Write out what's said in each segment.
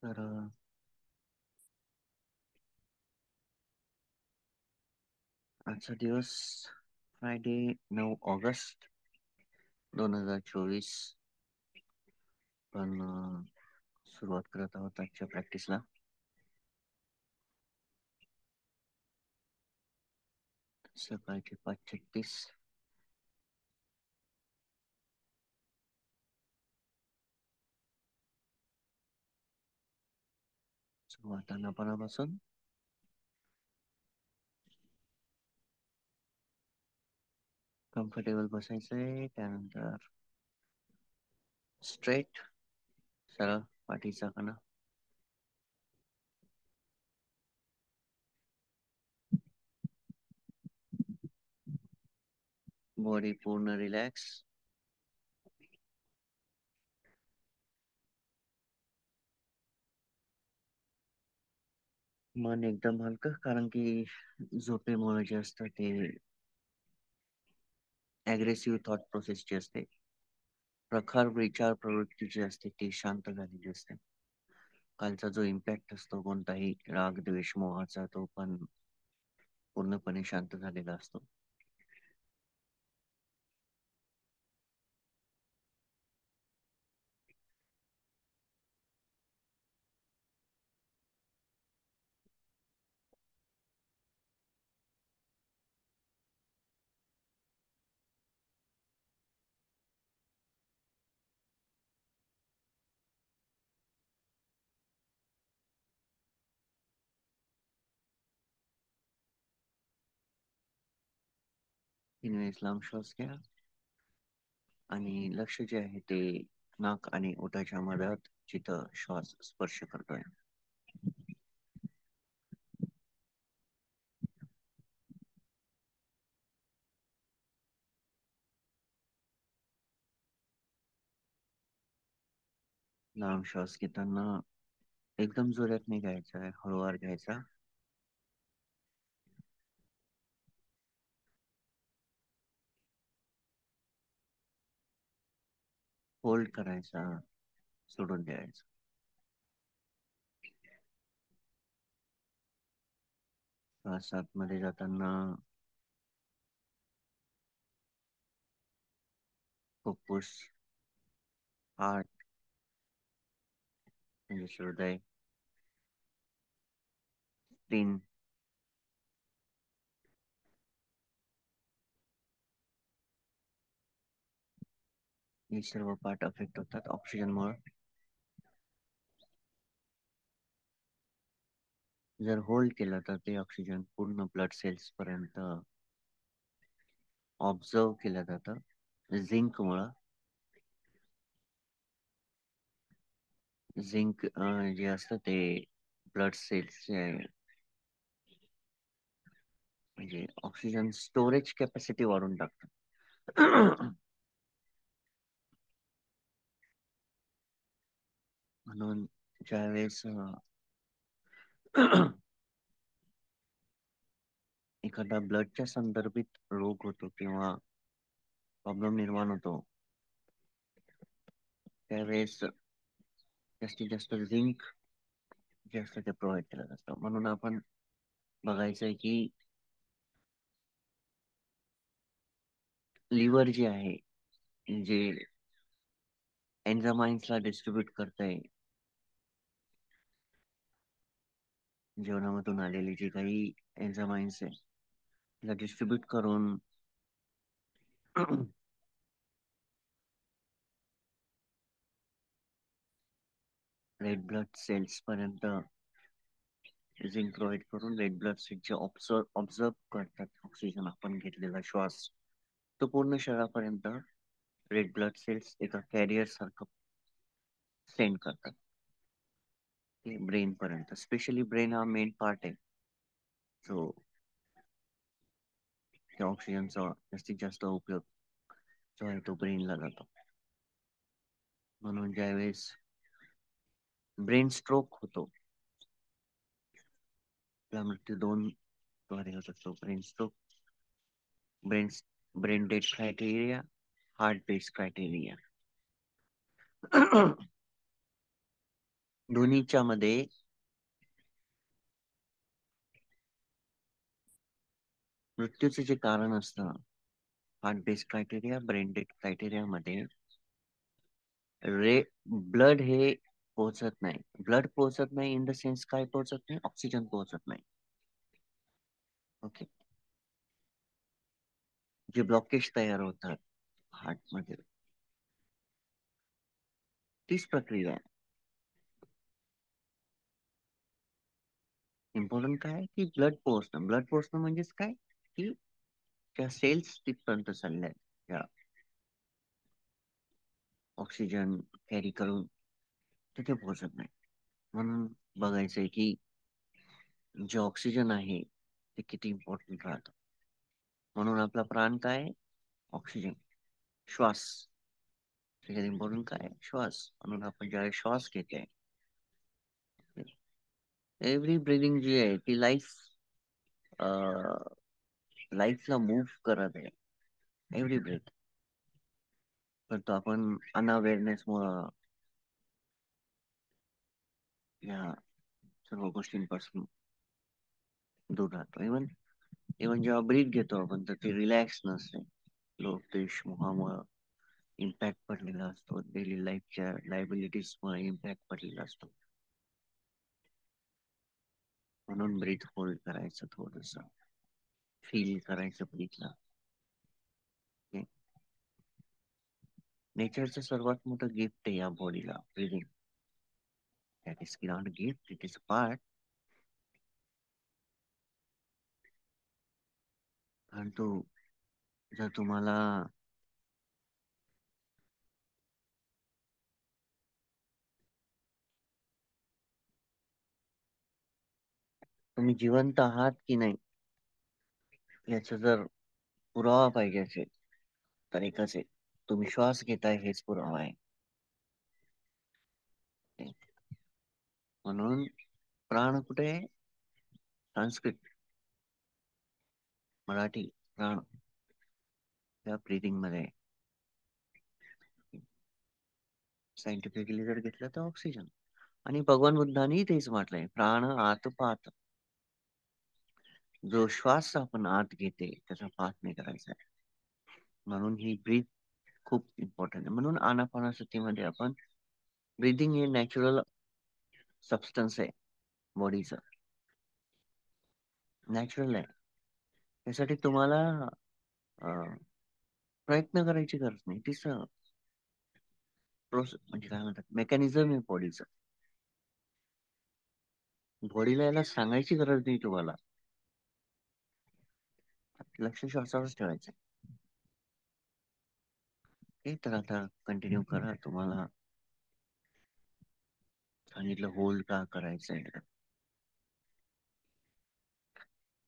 तर आजचा दिवस फ्रायडे 9 ऑगस्ट 2024. पण सुरुवात करत आहोत आजच्या प्रॅक्टिसला. सकाळचे 5:36. वातावरणापासून कम्फर्टेबल बसायचंय. त्यानंतर स्ट्रेट, सरळ पाठीचा कणा. बॉडी पूर्ण रिलॅक्स. मन एकदम हलकं, कारण की झोपेमुळे जे असतं ते अग्रेसिव्ह थॉट प्रोसेस जी असते, प्रखर विचार प्रवृत्ती जी असते ती शांत झालेली असते. कालचा जो इम्पॅक्ट असतो कोणताही राग द्वेष मोहाचा, तो पण पूर्णपणे शांत झालेला असतो. तीन वेळेस लांब श्वास घ्या आणि लक्ष जे आहे ते नाक आणि ओठाच्या मधात, जिथं श्वास स्पर्श करतोय. लांब श्वास घेताना एकदम जोरात नाही घ्यायचा आहे, हळूवार घ्यायचा. होल्ड करायचा, सोडून द्यायचा. श्वास आतमध्ये जाताना फुफ्फुस, हार्ट म्हणजे हृदय, स्प्लीन, हे सर्व पार्ट अफेक्ट होतात ऑक्सिजनमुळे. जर होल्ड केलं तर ते ऑक्सिजन पूर्ण ब्लड सेल्स पर्यंत ऑब्झर्व केलं जातं. झिंक मुळे, झिंक जे असतं ते ब्लड सेल्स म्हणजे ऑक्सिजन स्टोरेज कॅपॅसिटी वाढवून टाकतं. म्हणून ज्यावेळेस एखादा ब्लडच्या संदर्भित रोग होतो किंवा प्रॉब्लेम निर्माण होतो, त्यावेळेस जास्तीत जास्त झिंक जे असतं ते प्रोव्हाइड केलं जातं. म्हणून आपण बघायचंय की लिव्हर जे आहे, जे एन्झामाइन्सला डिस्ट्रीब्यूट करतंय, जेवणामधून आलेली जी काही एन्झामाइन्स आहे तिला डिस्ट्रीब्यूट करून रेड ब्लड सेल्स पर्यंत झिंक प्रोव्हाइड करून रेड ब्लड सेल जे ऑब्झर्व करतात ऑक्सिजन आपण घेतलेला श्वास, तो पूर्ण शरीरापर्यंत रेड ब्लड सेल्स एका कॅरियर सारखं सेंड करतात ते ब्रेन पर्यंत. स्पेशली ब्रेन हा मेन पार्ट आहे जो त्या ऑक्सिजनचा जास्तीत जास्त उपयोग जो आहे तो ब्रेनला जातो. म्हणून ज्यावेळेस ब्रेन स्ट्रोक होतो, त्या मृत्यू दोन द्वारे होत असतो. Brain stroke brain brain death criteria, heart based criteria. दोन्हीच्या मध्ये मृत्यूचे जे कारण असतं heart based criteria, brain death criteria मध्ये रे ब्लड हे पोहोचत नाही. ब्लड पोहोचत नाही इन द सेन्स काय पोहोचत नाही, ऑक्सिजन पोहोचत नाही. ओके. जे ब्लॉकेज तयार होतात हार्ट मध्ये, तीच प्रक्रिया आहे. इम्पॉर्टंट काय आहे की ब्लड पोहोचणं. ब्लड पोहोचणं म्हणजेच काय की त्या सेल्स तिथपर्यंत चालल्या आहेत, त्या ऑक्सिजन कॅरी करून तिथे पोहोचत नाही. म्हणून बघायचंय की जे ऑक्सिजन आहे ते किती इम्पॉर्टंट राहतं. म्हणून आपला प्राण काय आहे? ऑक्सिजन, श्वास. त्याच्यात इम्पॉर्टंट काय आहे? श्वास. म्हणून आपण ज्यावेळेस श्वास घेते, एव्हरी ब्रिदिंग जी आहे ती लाईफला मूव्ह करत आहे, एव्हरी ब्रेथ. पण तो आपण अनअवेअरनेस मुळे या सर्व गोष्टींपासून दूर राहतो. इव्हन इव्हन जेव्हा ब्रीथ घेतो आपण तर ते रिलॅक्स नसते. लोक देश मोहामुळे इम्पॅक्ट पडलेला असतो, डेली लाईफच्या लायबिलिटीज मुळे इम्पॅक्ट पडलेला असतो. म्हणून ब्रीथ होल्ड करायचं, थोडस फील करायचं ब्रीथला. नेचरचं सर्वात मोठं गिफ्ट आहे या बॉडीला, breathing. That is not gift, it is part. आणि तो जर तुम्हाला तुम्ही जिवंत आहात की नाही याचा जर पुरावा पाहिजे असेल तर एकच आहे, तुम्ही श्वास घेताय हेच पुरावा आहे. म्हणून प्राण कुठे आहे? संस्कृत, मराठी प्राण त्या ब्रीदिंग मध्ये. सायंटिफिकली जर घेतलं तर ऑक्सिजन. आणि भगवान बुद्धांनी तेच म्हटलंय, प्राण आत पात. जो श्वास आपण आत घेते त्याचा पात नाही करायचा आहे. म्हणून ही ब्रीथ खूप इम्पॉर्टंट आहे. म्हणून आनापानासतीमध्ये आपण ब्रीदिंग हे नॅचरल सबस्टन्स आहे बॉडीचं, नॅचरल आहे. त्यासाठी तुम्हाला प्रयत्न करायची गरज नाही. तीच प्रोसेस म्हणजे काय म्हणतात, मेकॅनिझम आहे बॉडीचं. बॉडीला याला सांगायची गरज नाही तुम्हाला, लक्ष श्वासावरच ठेवायचं. ओके, तर आता कंटिन्यू करा. तुम्हाला सांगितलं होल्ड का करायचंय.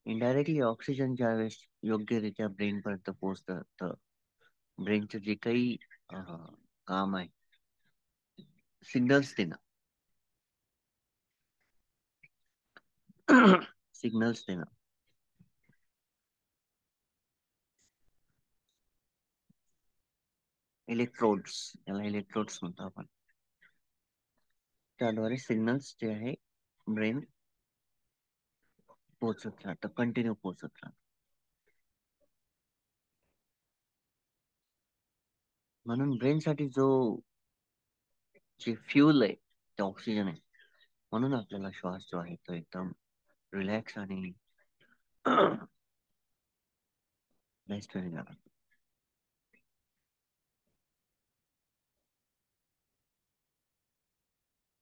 इनडायरेक्टली ऑक्सिजन ज्यावेळेस योग्यरित्या ब्रेन पर्यंत पोहोचतं तर ब्रेनचं जे काही काम आहे, सिग्नल्स देणं, सिग्नल्स देणं. इलेक्ट्रोड्स, याला इलेक्ट्रोड्स म्हणतो आपण. त्याद्वारे सिग्नल्स जे आहे ब्रेन पोहोचत राहतं, कंटिन्यू पोहोचत राहतं. म्हणून ब्रेन साठी जे फ्युल आहे ते ऑक्सिजन आहे. म्हणून आपल्याला श्वास जो आहे तो एकदम रिलॅक्स आणि बेस्ट वे झाला.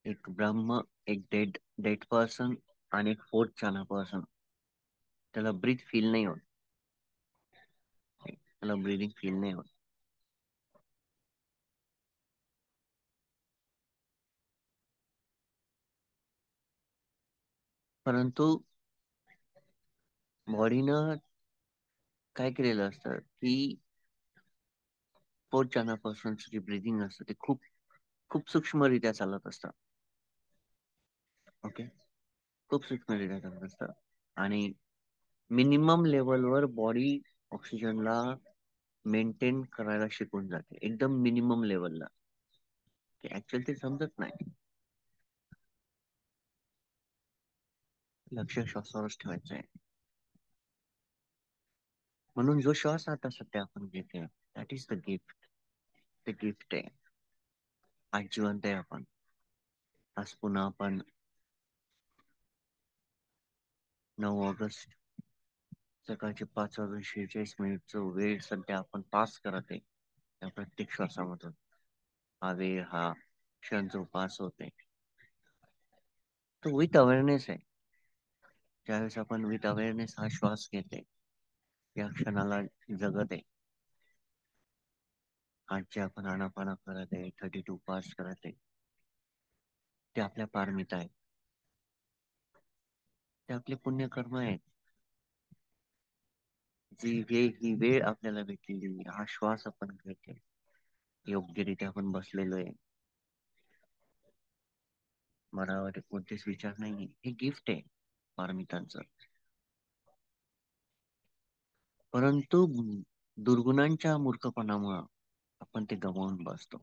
एक ब्रह्म, एक डेड डेड पर्सन आणि एक फोर्थ चाना पर्सन, त्याला ब्रीथ फील नाही होत, त्याला ब्रीदिंग फील नाही होत. परंतु बॉडीनं काय केलेलं असतं की फोर्थ चाना पर्सनची जी ब्रीदिंग असतं ते खूप खूप सूक्ष्मरित्या चालत असतं. ओके, खूप सूक्ष्मरित्या चालत असतं. आणि मिनिमम लेवलवर बॉडी ऑक्सिजनला मेंटेन करायला शिकून जाते एकदम मिनिमम लेवलला. ऍक्च्युअली ते समजत नाही. लक्ष श्वासावरच ठेवायचं आहे. म्हणून जो श्वास आता सध्या आपण घेतोय दॅट इज द गिफ्ट. ते गिफ्ट आहे. आज जिवंत आहे आपण. आज पुन्हा आपण 9 ऑगस्ट सकाळचे 5:46 वेळ सध्या आपण पास करत आहे त्या प्रत्येक श्वासामधून. हा वेळ हा क्षण जो पास होते तो विथ अवेअरनेस आहे. ज्यावेळेस आपण विथ अवेअरनेस हा श्वास घेते या क्षणाला जगत आहे. आज जे आपण आनापाना करत आहे 32 पास करत आहे ते आपल्या पारमिता आहे. ते आपले पुण्यकर्म आहेत. ही वेळ आपल्याला भेटलेली हा श्वास आपण घेतोय योग्यरित्या आपण बसलेलो आहे. मनावर कोणतेच विचार नाही. हे गिफ्ट आहे पारमितांचं. परंतु दुर्गुणांच्या मूर्खपणामुळं आपण ते गमावून बसतो.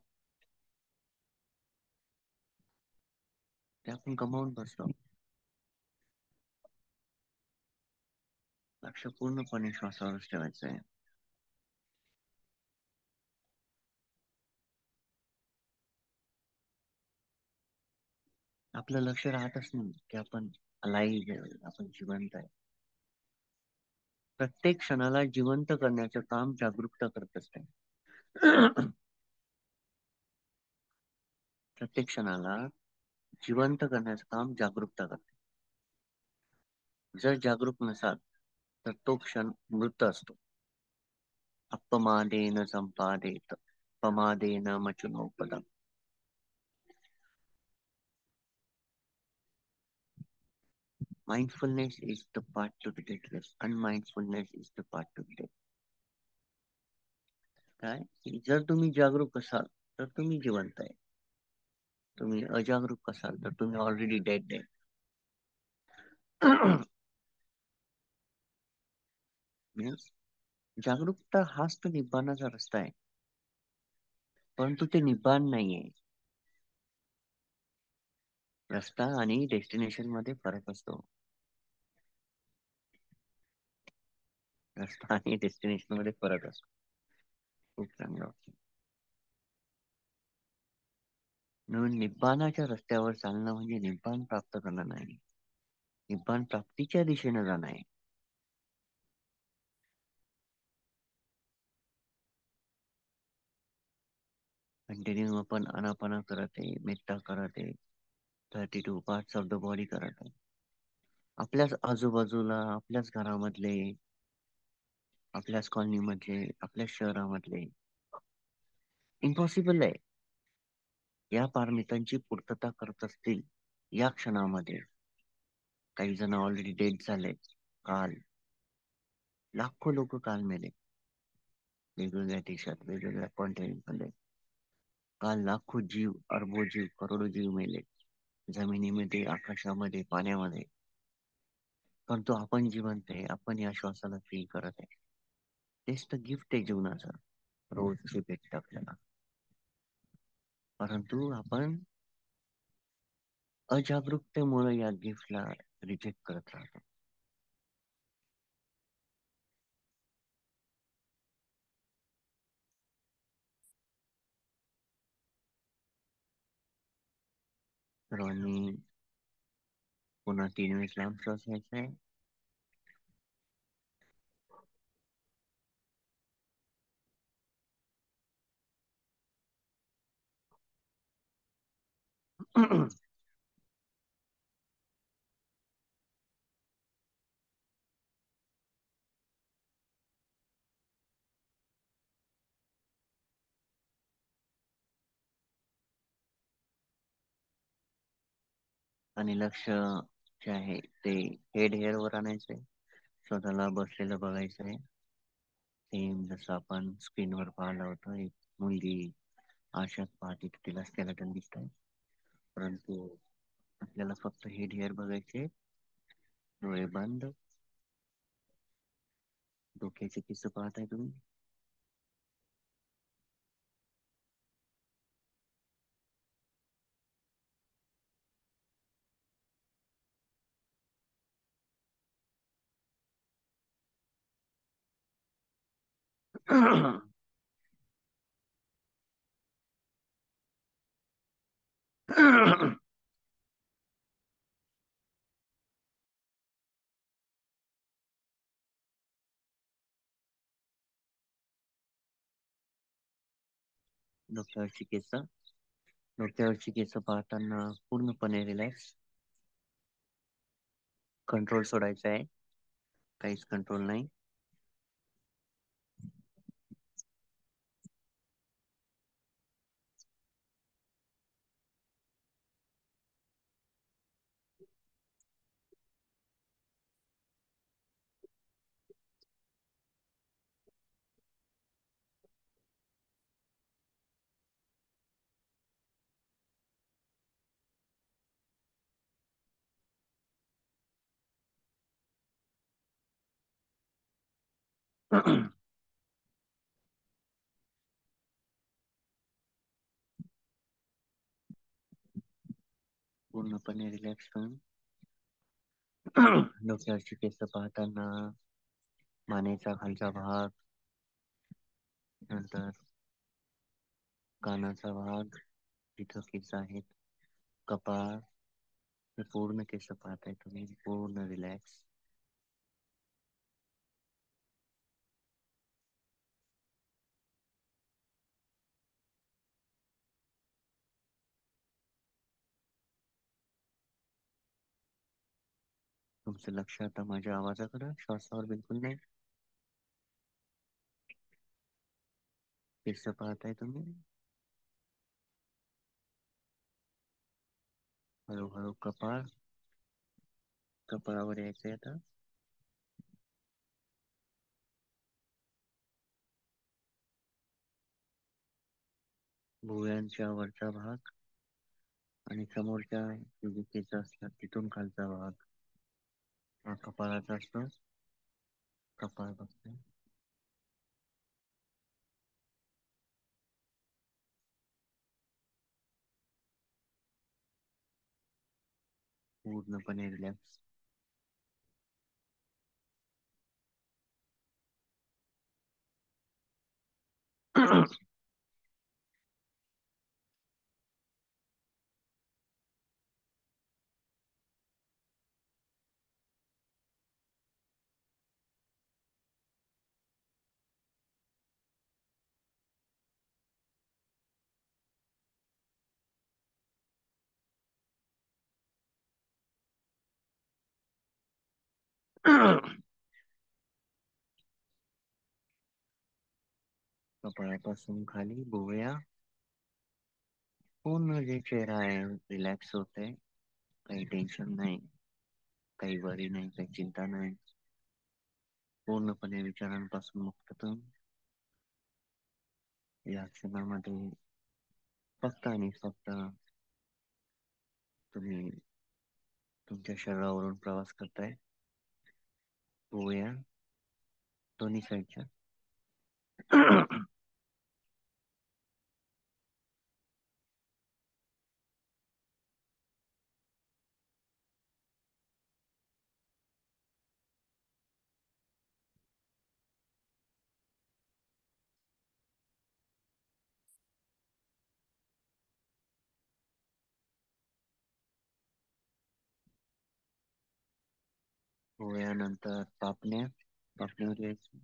ते आपण गमावून बसतो. लक्ष पूर्णपणे श्वासावरच ठेवायचं आहे. आपलं लक्ष राहतच नाही की आपण अलाइव्ह आहे, आपण जिवंत आहे. प्रत्येक क्षणाला जिवंत करण्याचं काम जागरूकता करत असते. प्रत्येक क्षणाला जिवंत करण्याचं काम जागरूकता करते. जर जागरूक नसाल तर तो क्षण मृत असतो. अपमादेन संपादेत पमादेन मचुनोपदम. Mindfulness is the path to the deathless. Unmindfulness is the path to the death. काय जर तुम्ही जागरूक असाल तर तुम्ही जिवंत आहे. तुम्ही अजागरूक असाल तर तुम्ही ऑलरेडी डेड आहे. Means जागरूकता हाच तर निब्बाणाचा रस्ता आहे. परंतु ते निब्बाण नाहीये. रस्ता आणि डेस्टिनेशन मध्ये फरक असतो. रस्ता आणि डेस्टिनेशन मध्ये फरक असतो. खूप चांगलं वाटतं. म्हणून निब्बाणाच्या रस्त्यावर चालणं म्हणजे निब्बाण प्राप्त करणं नाही. निब्बाण प्राप्तीच्या दिशेने जाणं आहे. कंटिन्यू आपण आनापाना करत आहे, मेत्ता करत आहे, 32 पार्ट्स ऑफ द बॉडी करत आहे. आपल्याच आजूबाजूला, आपल्याच घरामधले, आपल्याच कॉलनीमधले, आपल्याच शहरामधले इम्पॉसिबल आहे. या पारमितांची पूर्तता करत असतील या क्षणामध्ये. काही जण ऑलरेडी डेड झाले. काल लाखो लोक काल मेले वेगवेगळ्या देशात, वेगवेगळ्या कॉन्टिनेंट मध्ये. काल लाखो जीव, अरबो जीव, करोडो जीव मेले जमिनीमध्ये, आकाशामध्ये, पाण्यामध्ये. परंतु आपण जिवंत आहे. आपण या श्वासाला फील करत आहे. तेच तर गिफ्ट आहे जीवनाचं. रोजचे भेटत आपल्याला. परंतु आपण अजागरूकतेमुळे या गिफ्टला रिजेक्ट करत राहतो. सर्वांनी पुन्हा 3 वेळेस लांब श्वास घ्यायचा आहे. आणि लक्ष जे आहे ते हेड हेअर वर आणायचंय. स्वतःला बसलेलं बघायचंय. सेम जसं आपण स्क्रीनवर पाहिलं होतं. एक मुलगी आरशात पाहते तिला स्केलेटन दिसतंय. परंतु आपल्याला फक्त हेड हेअर बघायचे. डोळे बंद. डोक्याचे केस पाहताय तुम्ही? डोक्यावरची केस, डोक्यावरची केस पाहताना पूर्णपणे रिलॅक्स. कंट्रोल सोडायचा आहे, काहीच कंट्रोल नाही. पूर्णपणे रिलॅक्स होऊन डोक्यावरची केस पाहताना मानेचा खालचा भाग, नंतर कानाचा भाग, तिथं केस आहेत, कपाळ, हे पूर्ण केस पाहताय तुम्ही, पूर्ण रिलॅक्स. तुमचं लक्ष आता माझ्या आवाजाकडे, श्वासावर बिलकुल नाही. केस पाहताय तुम्ही, हळूहळू कपाळ, कपाळावर यायचंय आता. भुवयांच्या वरचा भाग आणि समोरच्या जे केस असतात तिथून खालचा भाग हा कपाळाचा असतो. कपाळ बघतोय, पूर्णपणे रिलॅक्स. कपाळापासून खाली भुवया, पूर्ण जे चेहरा आहे रिलॅक्स होते. काही टेन्शन नाही, काही वरी नाही, काही चिंता नाही. पूर्णपणे विचारांपासून मुक्तता. या क्षणामध्ये फक्त आणि फक्त तुम्ही तुमच्या शरीरावरून प्रवास करताय. भुवया दोन्ही साईडच्या. भुवयानंतर पापण्या, पापण्यावर यायचं.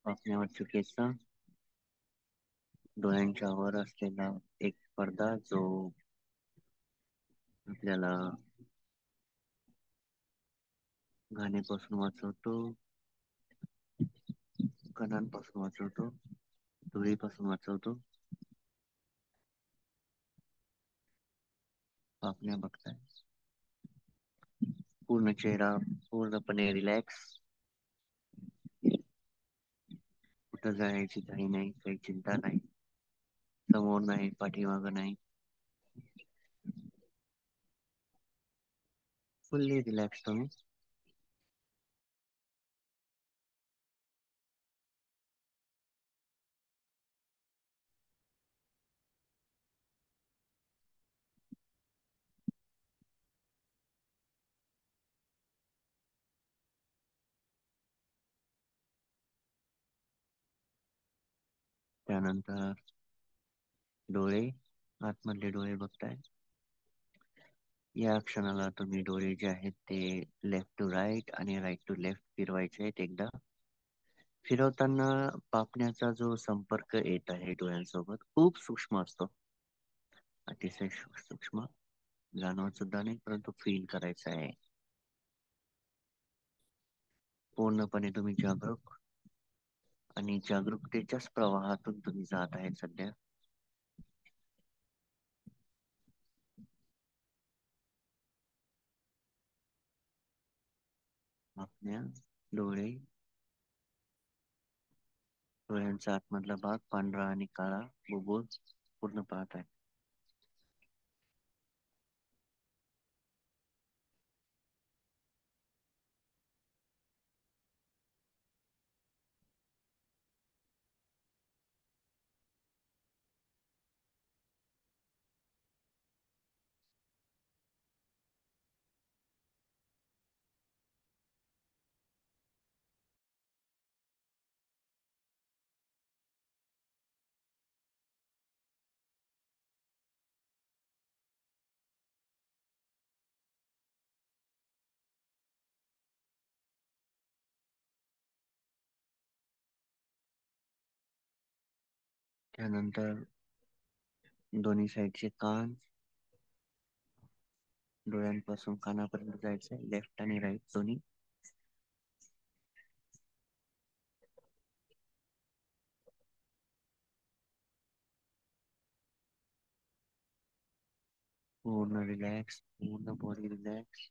पापण्यावरची केस, डोळ्यांच्या वर असलेला एक पडदा जो आपल्याला घाणीपासून वाचवतो, कणांपासून वाचवतो, धुळीपासून वाचवतो. पापण्या बघताय. पूर्ण चेहरा पूर्णपणे रिलॅक्स. कुठं जायची काही नाही, काही चिंता नाही. समोर नाही, पाठीमागं नाही. फुल्ली रिलॅक्स तुम्ही. त्यानंतर डोळे, आतमधले डोळे बघताय. या क्षणाला तुम्ही डोळे जे आहेत ते लेफ्ट टू राईट आणि राईट टू लेफ्ट फिरवायचे आहेत एकदा. फिरवताना पापण्याचा जो संपर्क येत आहे डोळ्यांसोबत खूप सूक्ष्म असतो. अतिशय सूक्ष्म, जाणवत सुद्धा नाही, परंतु फील करायचा आहे. पूर्णपणे तुम्ही जागरूक आणि जागरूकतेच्याच प्रवाहातून तुम्ही जात आहे सध्या. पापण्या, डोळे, डोळ्यांचा आतमधला भाग पांढरा आणि काळा बुबुळ पूर्ण पाहत आहे. त्यानंतर दोन्ही साईडचे कान, डोळ्यांपासून कानापर्यंत जायचंय, लेफ्ट आणि राईट दोन्ही. पूर्ण रिलॅक्स, पूर्ण बॉडी रिलॅक्स.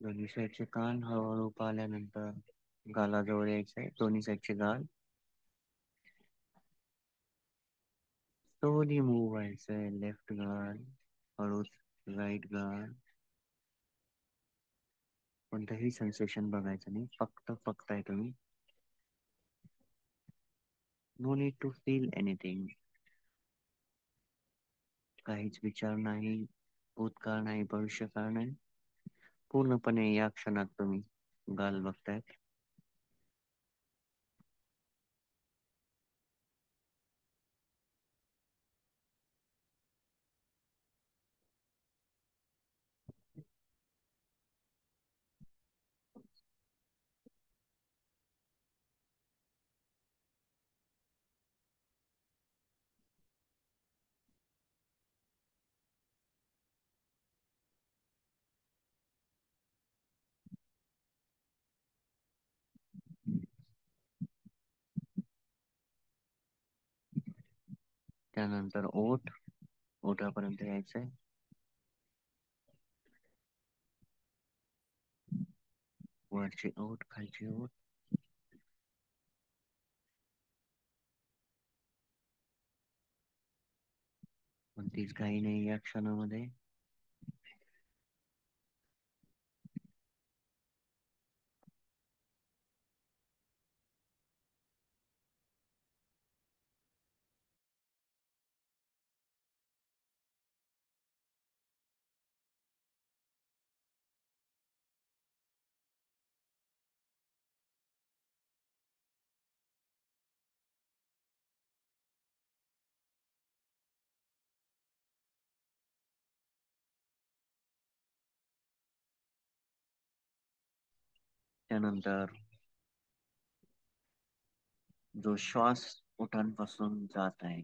दोन्ही साईडचे कान हळूहळू पाहिल्यानंतर गालाजवळ यायचंय. दोन्ही साईडचे गाल स्लोली मूव व्हायचंय. लेफ्ट गाल, हळूच राईट गाल. कोणतंही सेन्सेशन बघायचं नाही, फक्त बघताय तुम्ही. No need to feel anything. काहीच विचार नाही, भूतकाळ नाही, भविष्यकाळ नाही. पूर्णपणे या क्षणात तुम्ही गाल बघतायत. त्यानंतर ओठ, ओठापर्यंत यायचंय. वरचे ओठ, खालचे ओठ. कोणतीच काही नाही या क्षणामध्ये. त्यानंतर जो श्वास ओठांपासून जात आहे,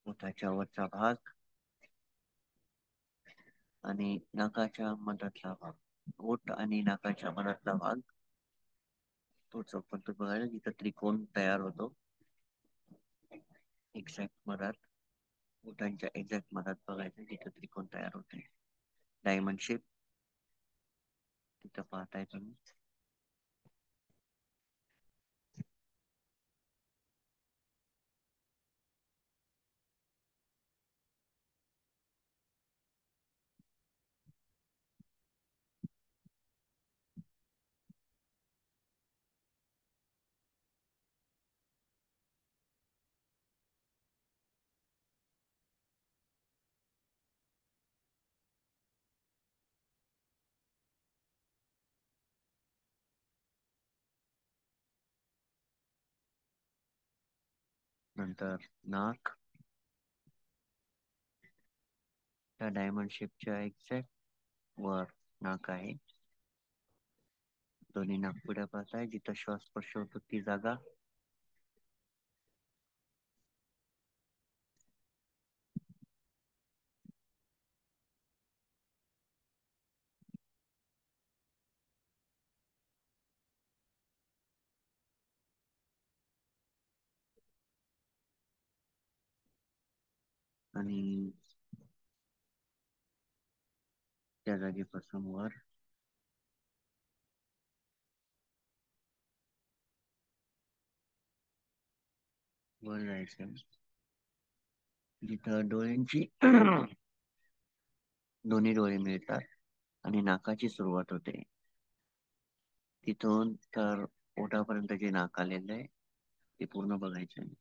ओठाच्या वरचा भाग आणि नाकाच्या मधातला भाग, ओठ आणि नाकाच्या मधातला भाग, तो चौकट बघायला जिथं त्रिकोण तयार होतो एक्झॅक्ट मधात, ओठांच्या एक्झॅक्ट मधात बघायचं जिथं त्रिकोण तयार होते, डायमंड शेप तिथं पाहताय तुम्ही. नंतर नाक, त्या डायमंड शेपच्या एक्झॅक्ट वर नाक आहे. दोन्ही नाकपुड्या पाहताय जिथं श्वास स्पर्श होतो ती जागा. आणि त्या जागेपासून वर जायचं जिथं डोळ्यांची दोन्ही डोळे मिळतात आणि नाकाची सुरुवात होते, तिथून तर ओठापर्यंत जे नाक आलेलं आहे ते पूर्ण बघायचं आहे.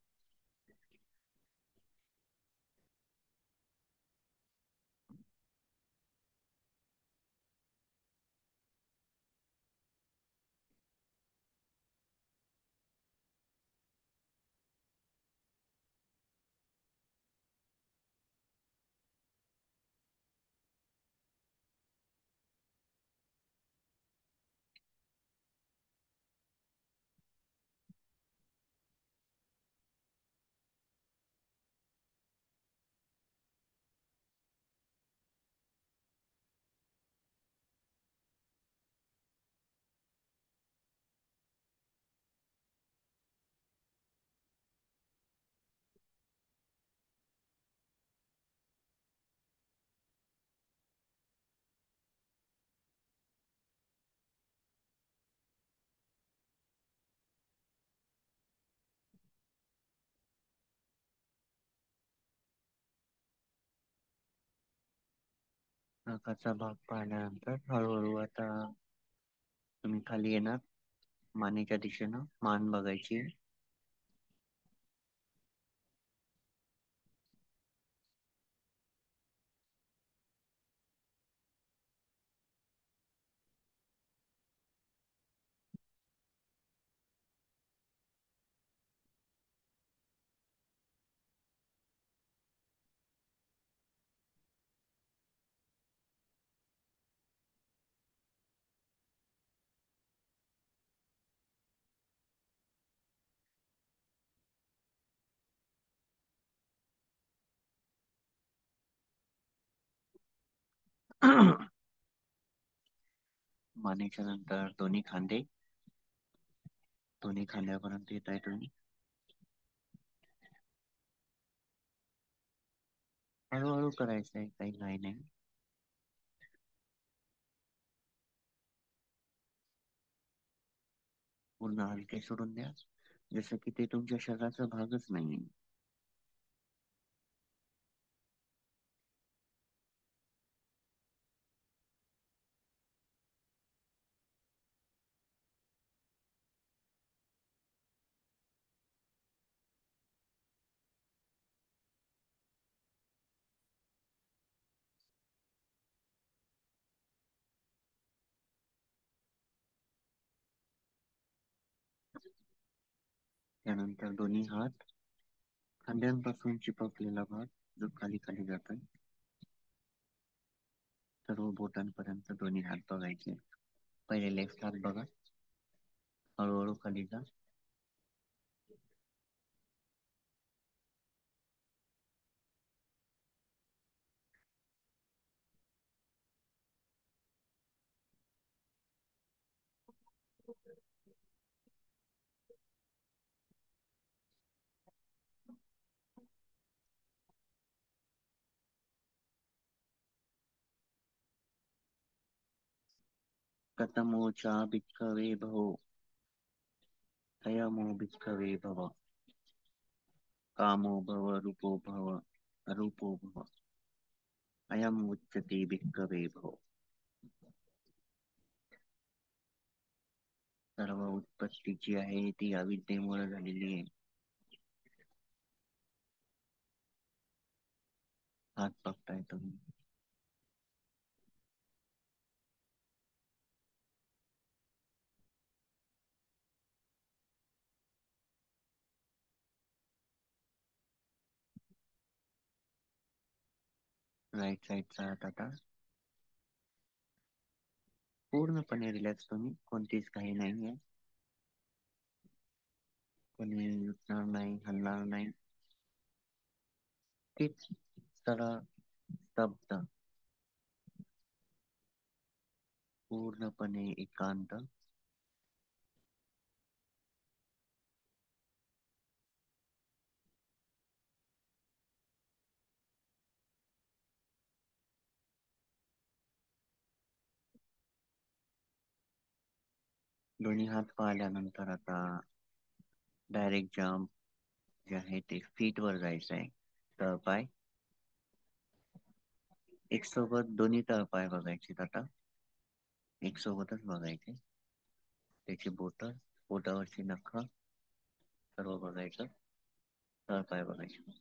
नाकाचा भाग पाहिल्यानंतर हळूहळू आता तुम्ही खाली येणार, मानेच्या दिशेनं मान बघायची. मानेच्या नंतर दोन्ही खांदे, दोन्ही खांद्यापर्यंत येत आहे तुम्ही. हळूहळू करायचं आहे, काही घाई नाही. पूर्ण हलके सोडून द्या, जसं की ते तुमच्या शरीराचा भागच नाही. त्यानंतर दोन्ही हात खांद्यांपासून चिपकलेला भाग जो खाली खाली जातोय सर्व बोटांपर्यंत दोन्ही हात बघायचे. पहिले लेफ्ट हात बघा, हळूहळू खाली जा. कथमोचा भिक्खवे भव, अयमो भिक्खवे भव, कामो भव रूपो भव अरूपो भव, अयम उच्यते भिक्खवे भव. सर्व उत्पत्ती जी आहे ती अविद्येमुळे झालेली आहे. हात बघताय तुम्ही. राईट साईडचा हात आता पूर्णपणे रिलॅक्स. तुम्ही कोणतीच काही नाहीये. कोणी उठणार नाही, हलणार नाही. तीच सरळ स्तब्ध, पूर्णपणे एकांत. दोन्ही हात पाहिल्यानंतर आता डायरेक्ट जम्प जे आहे ते फीट वर जायचं आहे. तळपाय एक सोबत दोन्ही तळपाय बघायचे आता एक सोबतच बघायचे. त्याची बोट, बोटावरची नख सर्व बघायचं. तळपाय बघायचे.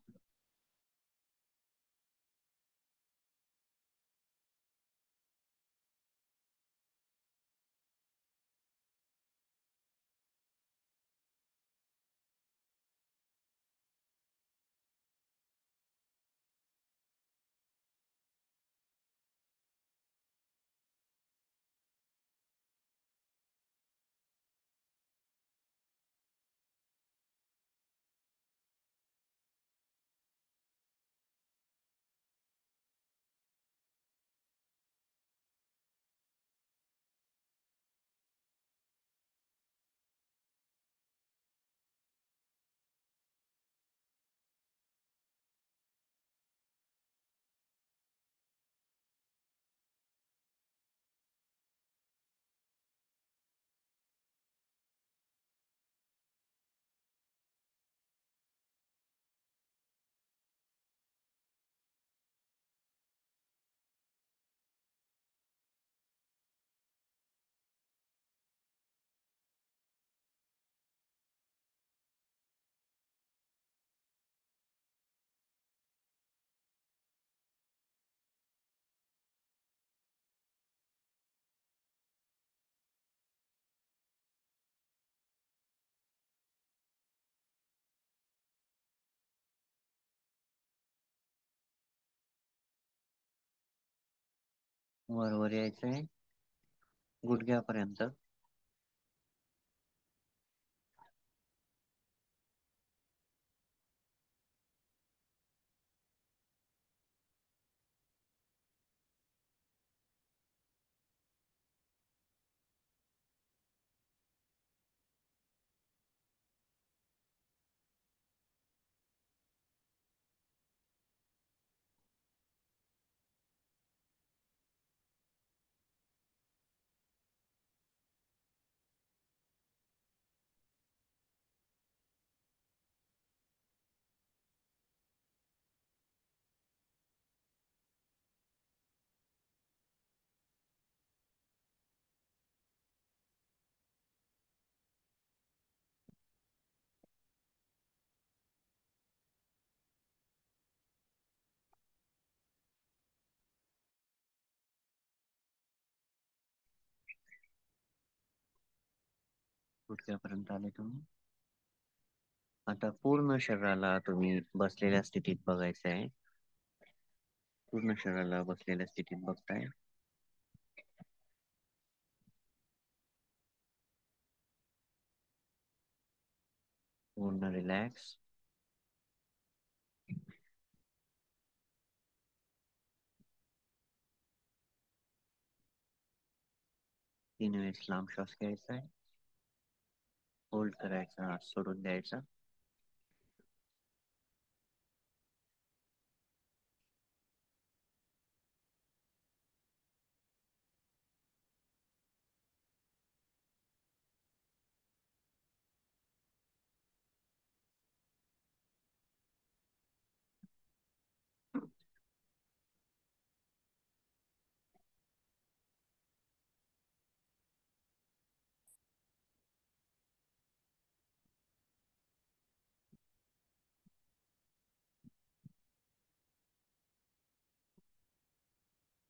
वर यायचंय गुडघ्यापर्यंत. गुडघ्यापर्यंत आले तुम्ही. आता पूर्ण शरीराला तुम्ही बसलेल्या स्थितीत बघायचं आहे. पूर्ण शरीराला बसलेल्या स्थितीत बघताय. पूर्ण रिलॅक्स. 3 वेळेस लांब श्वास घ्यायचा आहे. होल्ड करायचा, सोडून द्यायचा.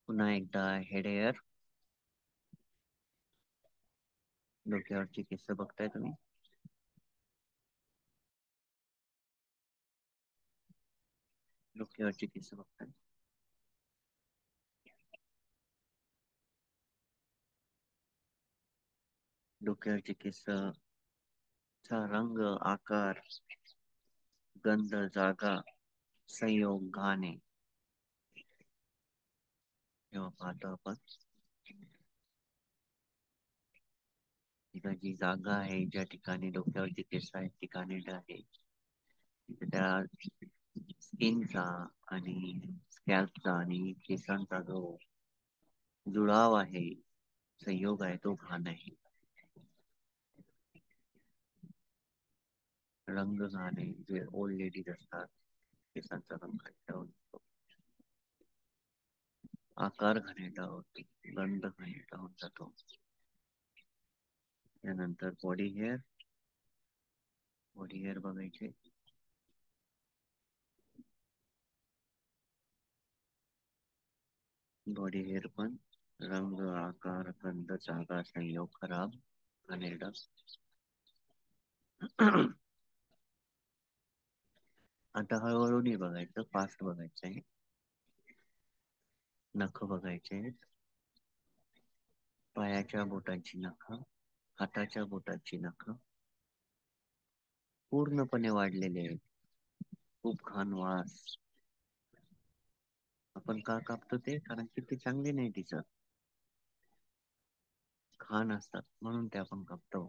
पुन्हा एकदा हेड एअर. डोक्यावरची केस बघताय तुम्ही. डोक्यावरची केस बघताय. डोक्यावरची केस चा रंग, आकार, गंध, जागा, संयोग, घाणे जेव्हा पाहतो आपण, तिथं जी जागा आहे, ज्या ठिकाणी डोक्यावरची केस आहेत ठिकाणी आहे, त्या स्किनचा आणि स्कॅल्पचा आणि केसांचा जो जुळाव आहे, संयोग आहे, तो घाण आहे. रंग घाणे जे ओल्ड लेडीज असतात, केसांचा रंग घट्ट होतो. आकार घाणेरडा होतो. गंध घाणेरडा होऊन जातो. त्यानंतर बॉडी हेअर बघायचे. बॉडी हेअर पण रंग, आकार, गंध, जागा, संयोग खराब, घाणेरडा. आता हळूहळू नाही बघायचं, फास्ट बघायचं आहे. नख बघायचे. पायाच्या बोटांची नख, हाताच्या बोटांची नख पूर्णपणे वाढलेले आहेत. खूप घाण वास. आपण का कापतो ते? कारण की ते चांगले नाही दिसत, घाण असतात, म्हणून ते आपण कापतो.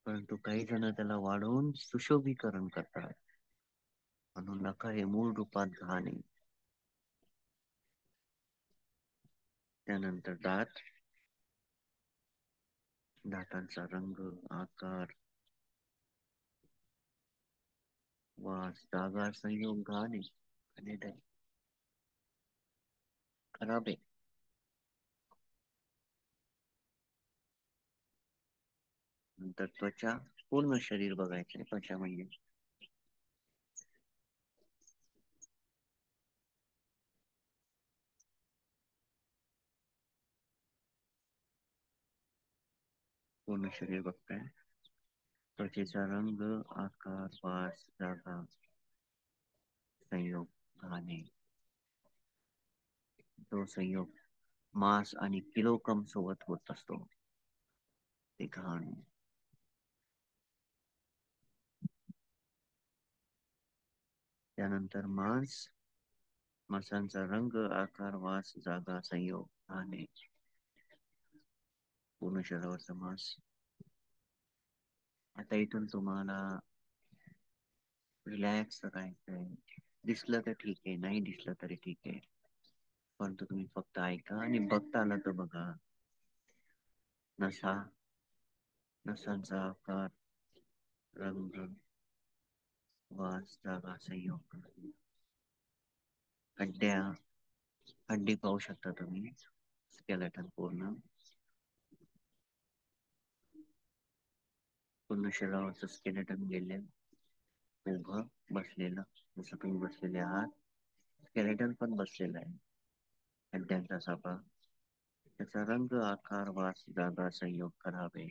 परंतु काही जण त्याला वाढवून सुशोभीकरण करतात, म्हणून नख हे मूळ रूपात घाण आहे. त्यानंतर दातांचा रंग, आकार, वास, जागा, संयोग घाण आहे आणि ते खराब आहे. नंतर त्वचा, पूर्ण शरीर बघायचे. त्वचा म्हणजे पूर्ण शरीर बघताय. त्वचेचा रंग, आकार, वास, जागा, संयोग घाण आहे. तो संयोग मांस आणि किलोकम सोबत होत असतो, ते घाण. त्यानंतर मांसाचा रंग, आकार, वास, जागा, संयोग घाण आहे. पूर्ण शरीरावरचं मांस. आता इथून तुम्हाला रिलॅक्स राहायचंय. दिसलं तर ठीक आहे, नाही दिसलं तरी ठीक आहे, परंतु तुम्ही फक्त ऐका आणि बघता आलं तर बघा. नसा, नसांचा आकार, रंग, वास, जागा, संयोग. हड्ड्या, हड्डी पाहू शकता तुम्ही. स्केलेटन पूर्ण पूर्ण शरीरावरचं स्केलेटन गेले, उभं बसलेलं, जसं तुम्ही बसलेले आहात. स्केलेटन पण बसलेलं आहे, हड्ड्यांचा सापळा. त्याचा रंग, आकार, वास, जागा, संयोग खराब आहे.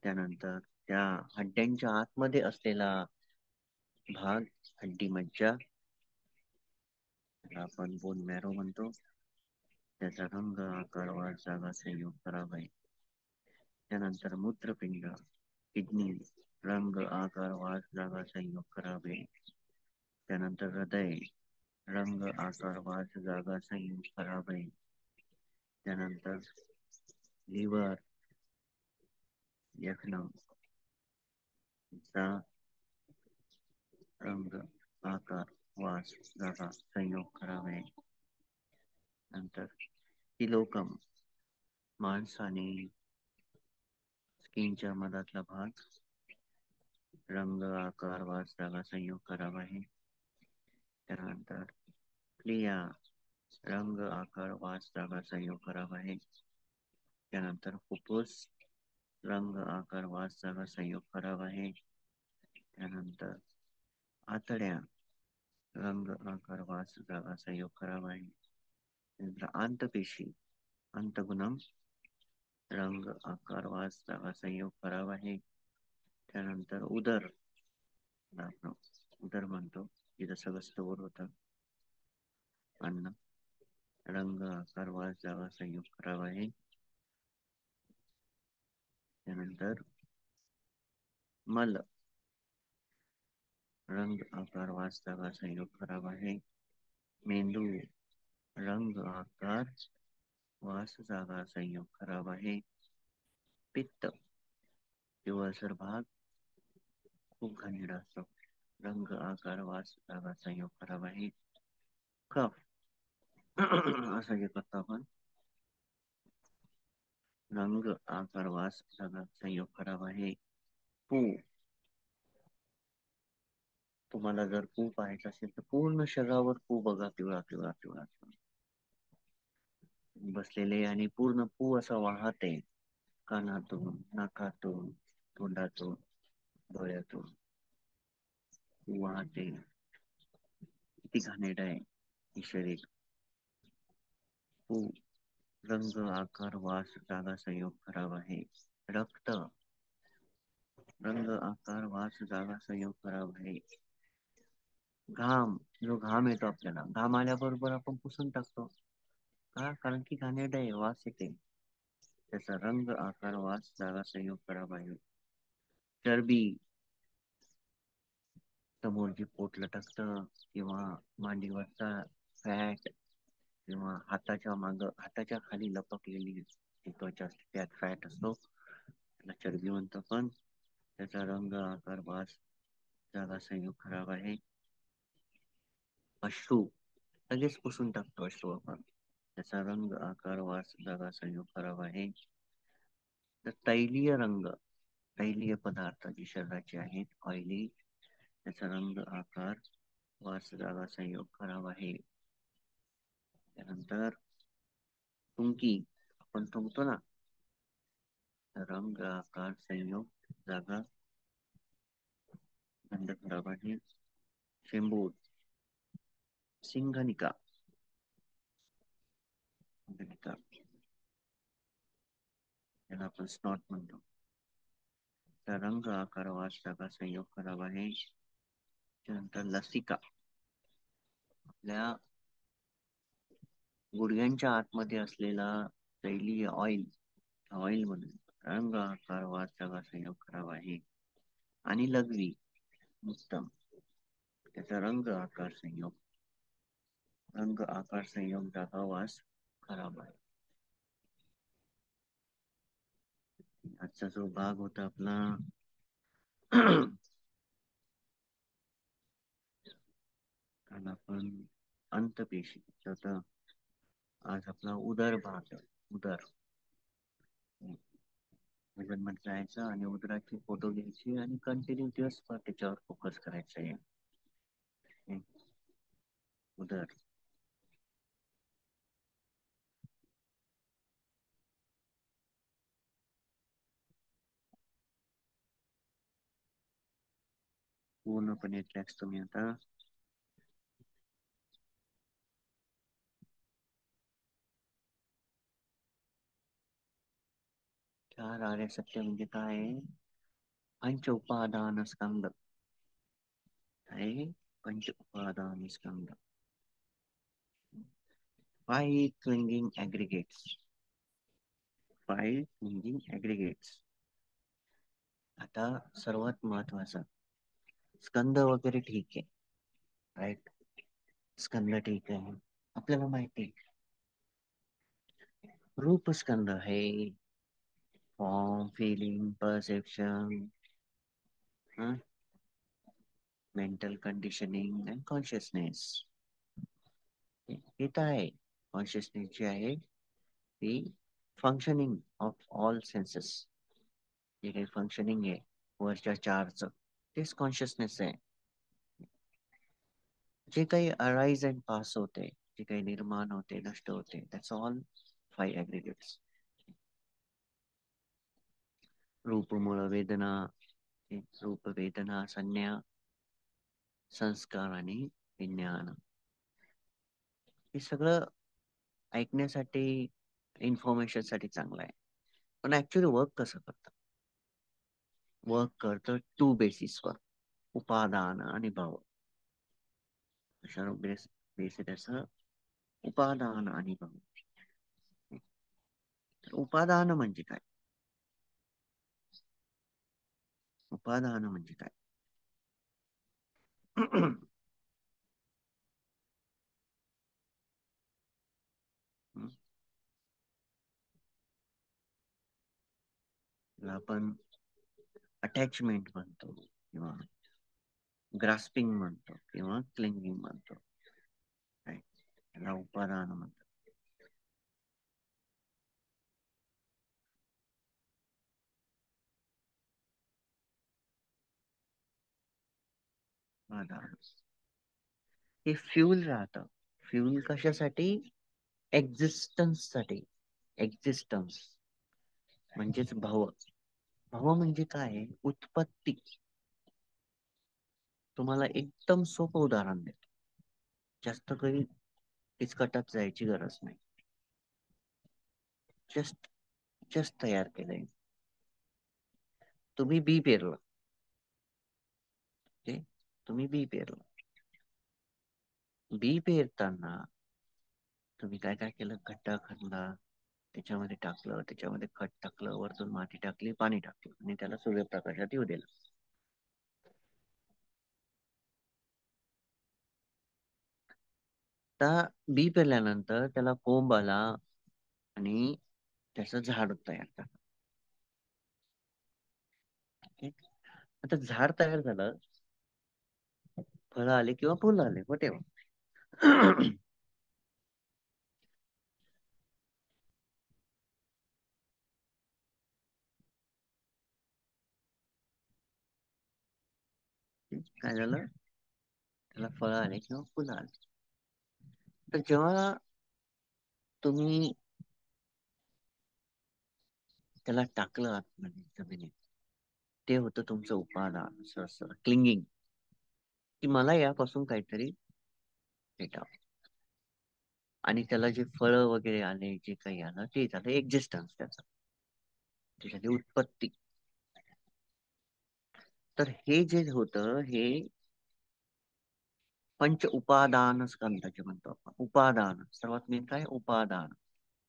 त्यानंतर त्या हड्ड्यांच्या आतमध्ये असलेला भाग, हड्डी मज्जा, त्याला आपण बोन मॅरो म्हणतो, त्याचा रंग, आकार, वाढ, जागा, संयोग करावा. त्यानंतर मूत्रपिंड, किडनी, रंग, आकार, वाढ, जागा, संयोग करावे. त्यानंतर हृदय, रंग, आकार, वाढ, जागा, संयोग करावे. त्यानंतर लिव्हर, यकृत, चा रंग, आकार, वास, जागा, संयोग करावे. नंतर तिलोकम, मांस आणि स्किनच्या मधातला भाग, रंग, आकार, वास, जागा, संयोग करावा आहे. त्यानंतर क्लिया, रंग, आकार, वास, जागा, संयोग करावा आहे. त्यानंतर फुफ्फुस, रंग, आकार, वास, जागा, संयोग करावा आहे. त्यानंतर आतड्या, रंग, आकार, वास, जागा, संयोग करावा आहे. त्यानंतर अंतपेशी, अंतगुणम, रंग, आकार, वास, जागा, संयोग करावा आहे. त्यानंतर उदर, आपण उदर म्हणतो, जिथं सगळं स्टोअर होतं अन्न, रंग, आकार, वास, जागा, संयोग करावा आहे. त्यानंतर मल, रंग, आकार, वास, जागा, संयोग करावा आहे. मेंदू, रंग, आकार, वास, जागा, संयोग करावा आहे. पित्त, पिवळसर भाग, खूप घाणेरडा असतो, रंग, आकार, वास, जागा, संयोग करावा आहे. कफ, असं जे करतो आपण, रंग, आकार, वास, जागा, संयोग करावा आहे. पू, तुम्हाला जर पू पाहायचं असेल तर पूर्ण शरीरावर पू बघा, पिवळा पिवळा पिवळा बसलेले, आणि पूर्ण पू असं वाहते कानातून, नाकातून, तोंडातून, डोळ्यातून पू वाहते. किती घाणेरडं आहे हे शरीर. पू, रंग, आकार, वास, जागा, संयोग करावा आहे. रक्त, रंग, आकार, वास, जागा, संयोग करावा आहे. घाम, जो घाम येतो आपल्याला, घाम आल्याबरोबर आपण पुसून टाकतो का? कारण की घाणेरडं आहे, वास येते. त्याचा रंग, आकार, वास, जागा, संयोग करावा आहे. चरबी, समोर जे पोट लटकतं किंवा मांडीवरचा फॅट, किंवा हाताच्या माग, हाताच्या खाली लपकलेली जी त्वचा असते त्यात फॅट असतो, त्याला चरबी म्हणतो. पण त्याचा रंग, आकार, वास, जागा, संयोग करावा आहे. अश्रू, लगेच पुसून टाकतो अश्रू आपण, त्याचा रंग, आकार, वास, जागा, संयोग करावा आहे. तर तैलीय रंग, तैलीय पदार्थ जे शरीराचे आहेत, ऑइली, त्याचा रंग, आकार, वास, जागा, संयोग करावा आहे. त्यानंतर तुंकी, आपण तुंकतो ना, रंग, आकार, संयोग, जागा, बंद करावा आहे. शेंबूड, सिंघनिका, सिंघनिका, याला आपण स्नॉट म्हणतो. त्या रंग, आकार, वास, जागा, संयोग करावा आहे. त्यानंतर लसिका, आपल्या गुडघ्यांच्या आतमध्ये असलेला तैलीय ऑइल, ऑइल म्हणून रंग, आकार, वास, जागा, संयोग करावा आहे. आणि लघवी, उत्तम, त्याचा रंग, आकार, संयोग, रंग, आकार, संयोग, जागा, वास करावा आहे. आजचा जो भाग होता आपला काल आपण अंतपेशी होता, आज आपला उदर भाग, उदर, वजन जायचं आणि उदराची फोटो घ्यायची आणि कंटिन्यू दिवसभर त्याच्यावर फोकस करायचा आहे. उदर, पूर्णपणे रिलॅक्स तुम्ही आता. चार आर्य सत्य म्हणजे काय आहे? पंच उपादान स्कंद आहे. पंच उपादान स्कंद. Five clinging aggregates. Five clinging aggregates. आता सर्वात महत्वाचं, स्कंद वगैरे ठीक आहे, राईट. स्कंद ठीक आहे, आपल्याला माहिती आहे. रूप स्कंद आहे. Form, feeling, perception, mental conditioning and consciousness. हे तर आहे. कॉन्शियसनेस जी आहे ती फंक्शनिंग ऑफ ऑल सेन्सेस. जे काही फंक्शनिंग आहे वरच्या चारचं, तेच कॉन्शियसनेस आहे. जे काही अराइज अँड पास होते, जे काही निर्माण होते, नष्ट होते, दॅट्स ऑल फाईव्ह ऍग्रिगेट्स. रूप, मूळ, वेदना, रूप, वेदना, संज्ञा, संस्कार आणि विज्ञान. हे सगळं ऐकण्यासाठी, इन्फॉर्मेशन साठी चांगलं आहे, पण ऍक्च्युली वर्क कसं करतं? वर्क करतं टू बेसिसवर, उपादान आणि भाव. बेसिस उपादान आणि भाव. उपादान म्हणजे काय? उपादान म्हणजे काय? आपण अटॅचमेंट म्हणतो, किंवा ग्रास्पिंग म्हणतो, किंवा क्लिंगिंग म्हणतो. त्याला उपादान म्हणतो. उपादान हे फ्युल राहतं. फ्युल कशासाठी? एक्झिस्टन्स साठी. एक्झिस्टन्स म्हणजेच भाव. भाव म्हणजे काय? उत्पत्ती. तुम्हाला एकदम सोपं उदाहरण देतो, जास्त काही किचकटात जायची गरज नाही. जस्ट जस्ट तयार केलंय. तुम्ही बी पेरलं. तुम्ही बी पेरलं. बी पेरताना तुम्ही काय काय केलं? खड्डा खणला, त्याच्यामध्ये टाकलं, त्याच्यामध्ये खत टाकलं, वरतून माती टाकली, पाणी टाकलं, आणि त्याला सूर्यप्रकाशात येऊ दिलं. आता बी पेरल्यानंतर त्याला कोंब आला आणि त्याचं झाड तयार झालं. आता झाड तयार झालं, फळं आले किंवा फुलं आले, whatever. काय झालं? त्याला फळं आले किंवा फुलं आले. तर जेव्हा तुम्ही त्याला टाकलं आतमध्ये जमिनीत, ते होतं तुमचं उपादान, क्लिंगिंग, की मला यापासून काहीतरी भेटावं. आणि त्याला जे फळं वगैरे आले, जे काही आलं, ते झालं एक्झिस्टन्स त्याचा, ते झाली उत्पत्ती. तर हे जे होतं, हे पंच उपादान स्कंदाचे म्हणतो आपण. उपादान सर्वात मेन काय? उपादान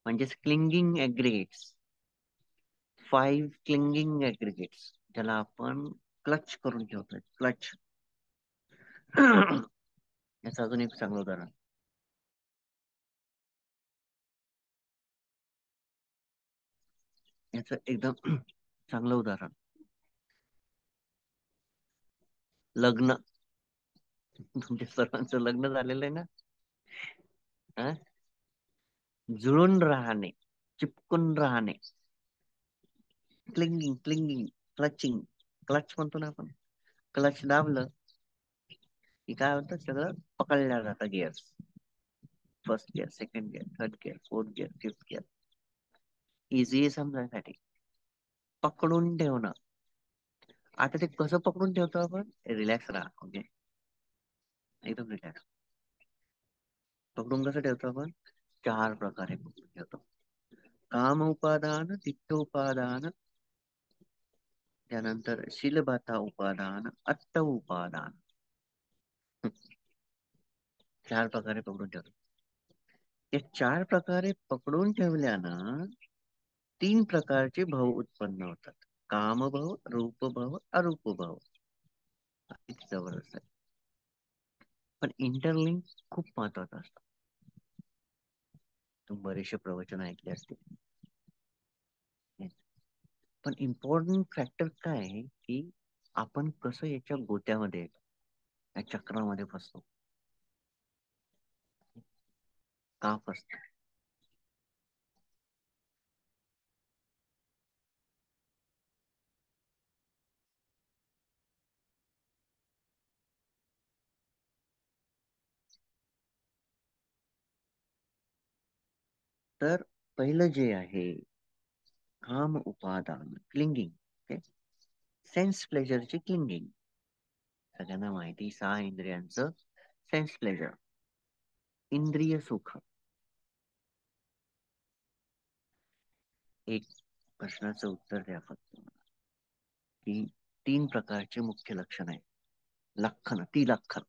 म्हणजेच क्लिंगिंग ऍग्रिगेट्स. फाईव्ह क्लिंगिंग ऍग्रिगेट्स, ज्याला आपण क्लच करून ठेवतोय. क्लच. याचं अजून एक चांगलं उदाहरण, याचं एकदम चांगलं उदाहरण, लग्न. तुमच्या सर्वांचं लग्न झालेलं आहे ना? हा? जुळून राहणे, चिपकून राहणे, क्लिंगिंग, क्लिंगिंग, क्लचिंग. क्लच म्हणतो ना आपण. क्लच दाबलं की काय होतं? सगळं पकडल्या जातं. Gears, first gear, second gear, third gear, fourth gear, fifth gear. Easy आहे समजायसाठी. पकडून ठेवणं. आता ते कसं पकडून ठेवतो आपण? रिलॅक्स राहा. ओके, एकदम रिलॅक्स. पकडून कसं ठेवतो आपण? चार प्रकारे पकडून ठेवतो. काम उपादान, चित्त उपादान, त्यानंतर शिलबाता उपादान, अत्त उपादान. चार प्रकारे पकडून ठेवतो. ते चार प्रकारे पकडून ठेवल्यानं तीन प्रकारचे भाव उत्पन्न होतात. कामभाव, रूपभाव, अरूपभाव. किती जबरदस्त आहे. पण इंटरलिंक खूप महत्वाचं असतं. तुम्ही बरेचसे प्रवचन ऐकले असतील. पण इम्पॉर्टंट फॅक्टर काय आहे की आपण कसं याच्या गोत्यामध्ये येतो, या चक्रामध्ये फसतो, का फसतो. तर पहिलं जे आहे काम उपादान, क्लिंगिंग. Sense प्लेजरची clinging. सगळ्यांना माहिती, सहा इंद्रियांचं सेन्स प्लेजर, इंद्रिय सुख. एक प्रश्नाचं उत्तर द्या फक्त, की तीन प्रकारचे मुख्य लक्षण आहे, लक्षण, ती लक्षण.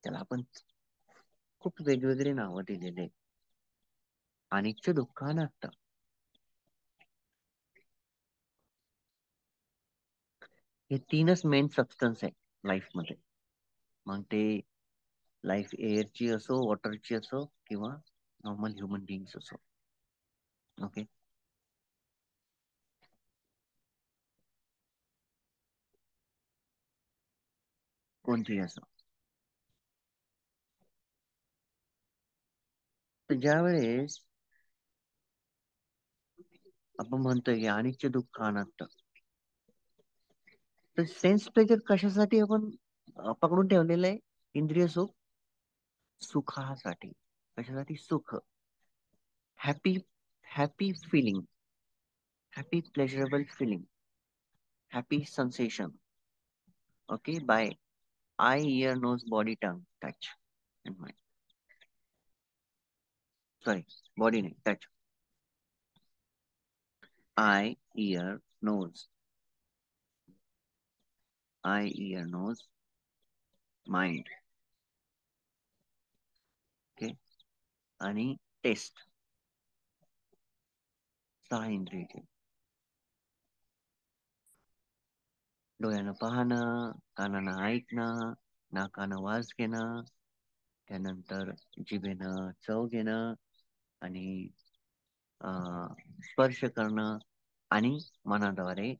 त्याला आपण खूप वेगवेगळे नावं दिलेले. अनिच्च, दुःख, अनात्म. हे तीनच मेन सबस्टन्स आहे लाईफ मध्ये. मग ते लाईफ एअरची असो, वॉटरची असो, किंवा नॉर्मल ह्युमन बिंग्स असो. ओके. कोणतीही असो. तर ज्या वेळेस आपण म्हणतोय की अनिच्च, दुःख, अनात्म, तर सेन्स प्लेजर कशासाठी आपण पकडून ठेवलेलं आहे? इंद्रिय सुख, सुखासाठी. कशासाठी? सुख. Happy, happy feeling, happy pleasurable feeling, happy sensation. Okay. By eye, ear, nose, body, tongue, touch and mind. Sorry, body नाही, touch. Eye, ear, nose, eye, ear, nose, mind. Okay. आणि टेस्ट. सहा इंद्रिय. डोळ्यानं पाहणं, कानानं ऐकणं, नाकानं वास घेणं, त्यानंतर जिभेनं चव घेणं, आणि स्पर्श करणं, आणि मनाद्वारे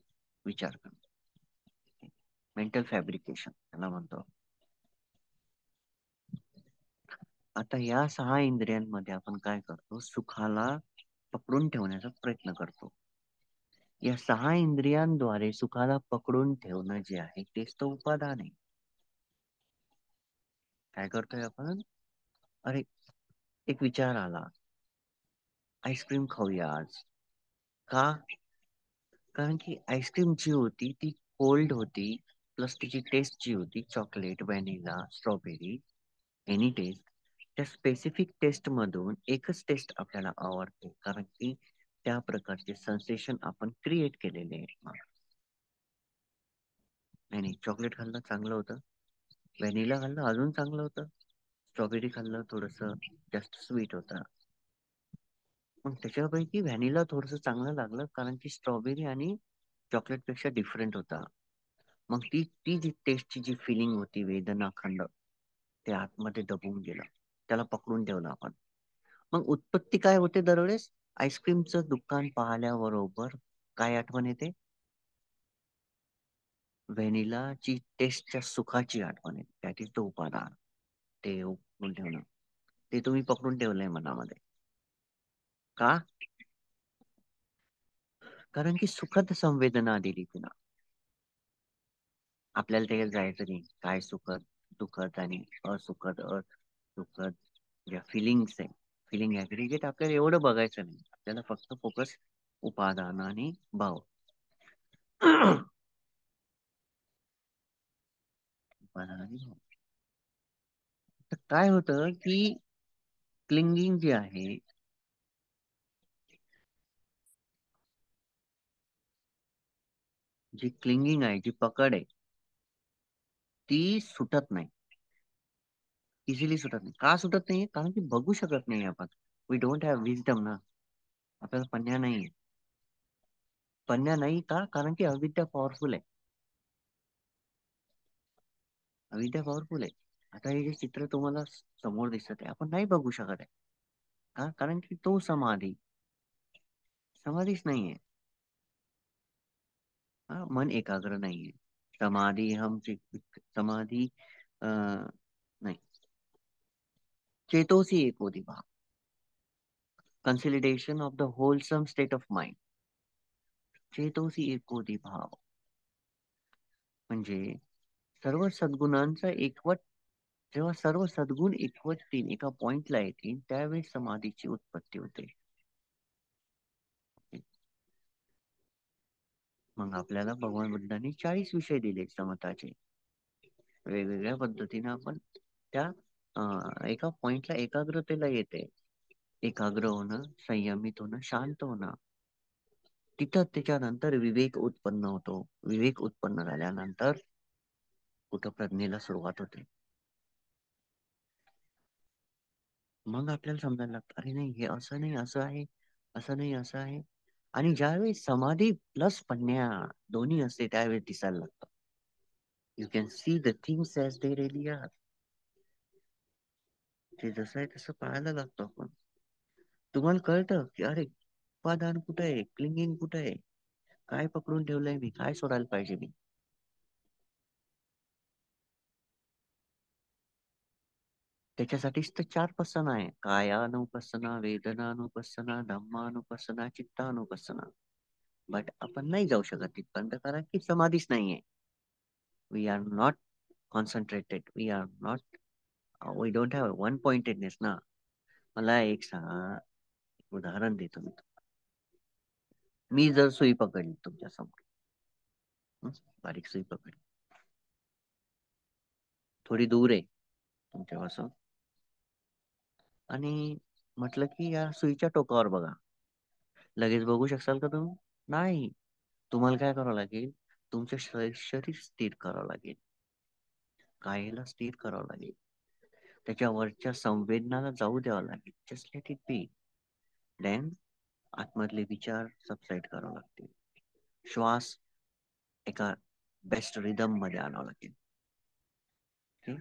विचार करणं. मेंटल फॅब्रिकेशन त्याला म्हणतो. आता या सहा इंद्रियांमध्ये आपण काय करतो? सुखाला पकडून ठेवण्याचा प्रयत्न करतो. या सहा इंद्रियांद्वारे सुखाला पकडून ठेवणं जे आहे तेच तर उपादान आहे. काय करतोय आपण? अरे, एक विचार आला, आईस्क्रीम खाऊया आज. का? कारण की आईस्क्रीम जी होती ती कोल्ड होती, प्लस तिची टेस्ट जी होती, chocolate, vanilla, strawberry, any taste, त्या स्पेसिफिक टेस्ट मधून एकच टेस्ट आपल्याला आवडते, कारण की त्या प्रकारचे सेन्सेशन आपण क्रिएट केलेले आहे. नाही नाही, चॉकलेट खाल्लं चांगलं होतं, व्हॅनिला खाल्लं अजून चांगलं होतं, स्ट्रॉबेरी खाल्लं थोडस जास्त स्वीट होतं. मग त्याच्यापैकी व्हॅनिला थोडस चांगलं लागलं, कारण की स्ट्रॉबेरी आणि चॉकलेट पेक्षा डिफरंट होता. मग ती ती जी टेस्टची जी फिलिंग होती, वेदना खंड, ते आतमध्ये दबून गेलं, त्याला पकडून ठेवलं आपण. मग उत्पत्ती काय होते दरवेळेस? आईस्क्रीमचं दुकान पाहिल्याबरोबर काय आठवण येते? व्हॅनिलाची टेस्टच्या सुखाची आठवण येते. दॅट इज द उपादान. ते पकडून ठेवणं, ते तुम्ही पकडून ठेवलंय मनामध्ये. का? कारण की सुखद संवेदना दिली तिनं. आपल्याला त्याच्यात जायचं नाही, काय सुखद, दुःखद आणि असुखद, सुखद ज्या फिलिंग्स आहे, फिलिंग ऍग्रिगेट आपल्याला एवढं बघायचं नाही. आपल्याला फक्त फोकस उपादान आणि भाव. उपादान आणि भाव. तर काय होतं की क्लिंगिंग जे आहे, जी क्लिंगिंग आहे, जी पकड आहे, ती सुटत नाही. इझिली सुटत नाही. का सुटत नाहीये? कारण की बघू शकत नाही आपण. वी डोंट हॅव विजडम ना. आपल्याला पणण्या नाहीये. पणण्या नाही का? कारण की अविद्या पॉवरफुल आहे. अविद्या पॉवरफुल आहे. आता हे जे चित्र तुम्हाला समोर दिसत आहे, आपण नाही बघू शकत आहे. का? कारण की तो समाधी समाधीच नाहीये. हा, मन एकाग्र नाहीये. समाधी समाधी नाही. चेतोसी एकोदी भाव. Consolidation of the wholesome state of mind. चेतोसी एकोदी भाव म्हणजे सर्व सद्गुणांचा एकवट. जेव्हा सर्व सद्गुण एकवटतील, एका पॉइंटला येतील, त्यावेळी समाधीची उत्पत्ती होते. मग आपल्याला भगवान बुद्धांनी 40 विषय दिले समताचे. वेगवेगळ्या पद्धतीने आपण त्या एका पॉइंटला एकाग्रतेला येते. एकाग्र होणं, संयमित होणं, शांत होणं. तिथं त्याच्यानंतर विवेक उत्पन्न होतो. विवेक उत्पन्न झाल्यानंतर कुठं प्रज्ञेला सुरुवात होते. मग आपल्याला समजायला लागतं, अरे नाही, हे असं नाही, असं आहे, असं नाही, असं आहे. आणि ज्यावेळी समाधी प्लस प्रज्ञा दोन्ही असते, त्यावेळेस दिसायला लागतं. You can see the things as they really are. ते जसं आहे तसं पाहायला लागतो आपण. तुम्हाला कळतं की अरे, उपादान कुठं आहे, क्लिंगिंग कुठं आहे, काय पकडून ठेवलंय मी, काय सोडायला पाहिजे मी. त्याच्यासाठीच तर 4 आहे: कायानुपसना, वेदनानुपसना, धम्मानुपसना, चित्तानुपसना. बट आपण नाही जाऊ शकत तिथपर्यंत, कारण की समाधीच नाहीये. We are not concentrated, we are not, we don't have one pointedness ना. मला एक सांगा, उदाहरण देतो मी. मी जर सुई पकडली तुमच्या समोर, हं, बारीक सुई पकडली, थोडी दूर आहे तुमच्यापासून, आणि म्हटलं की या सुईच्या टोकावर बघा, लगेच बघू शकाल का तुम्ही? नाही. तुम्हाला काय करावं लागेल? तुमचं शरीर स्थिर करावं लागेल, कायेला स्थिर करावं लागेल, त्याच्यावरच्या संवेदनाला जाऊ द्यावं लागेल. Just let it be. Then आतमधले विचार सबसाईड करावे लागतील. श्वास एका बेस्ट रिदम मध्ये आणावं लागेल. ओके?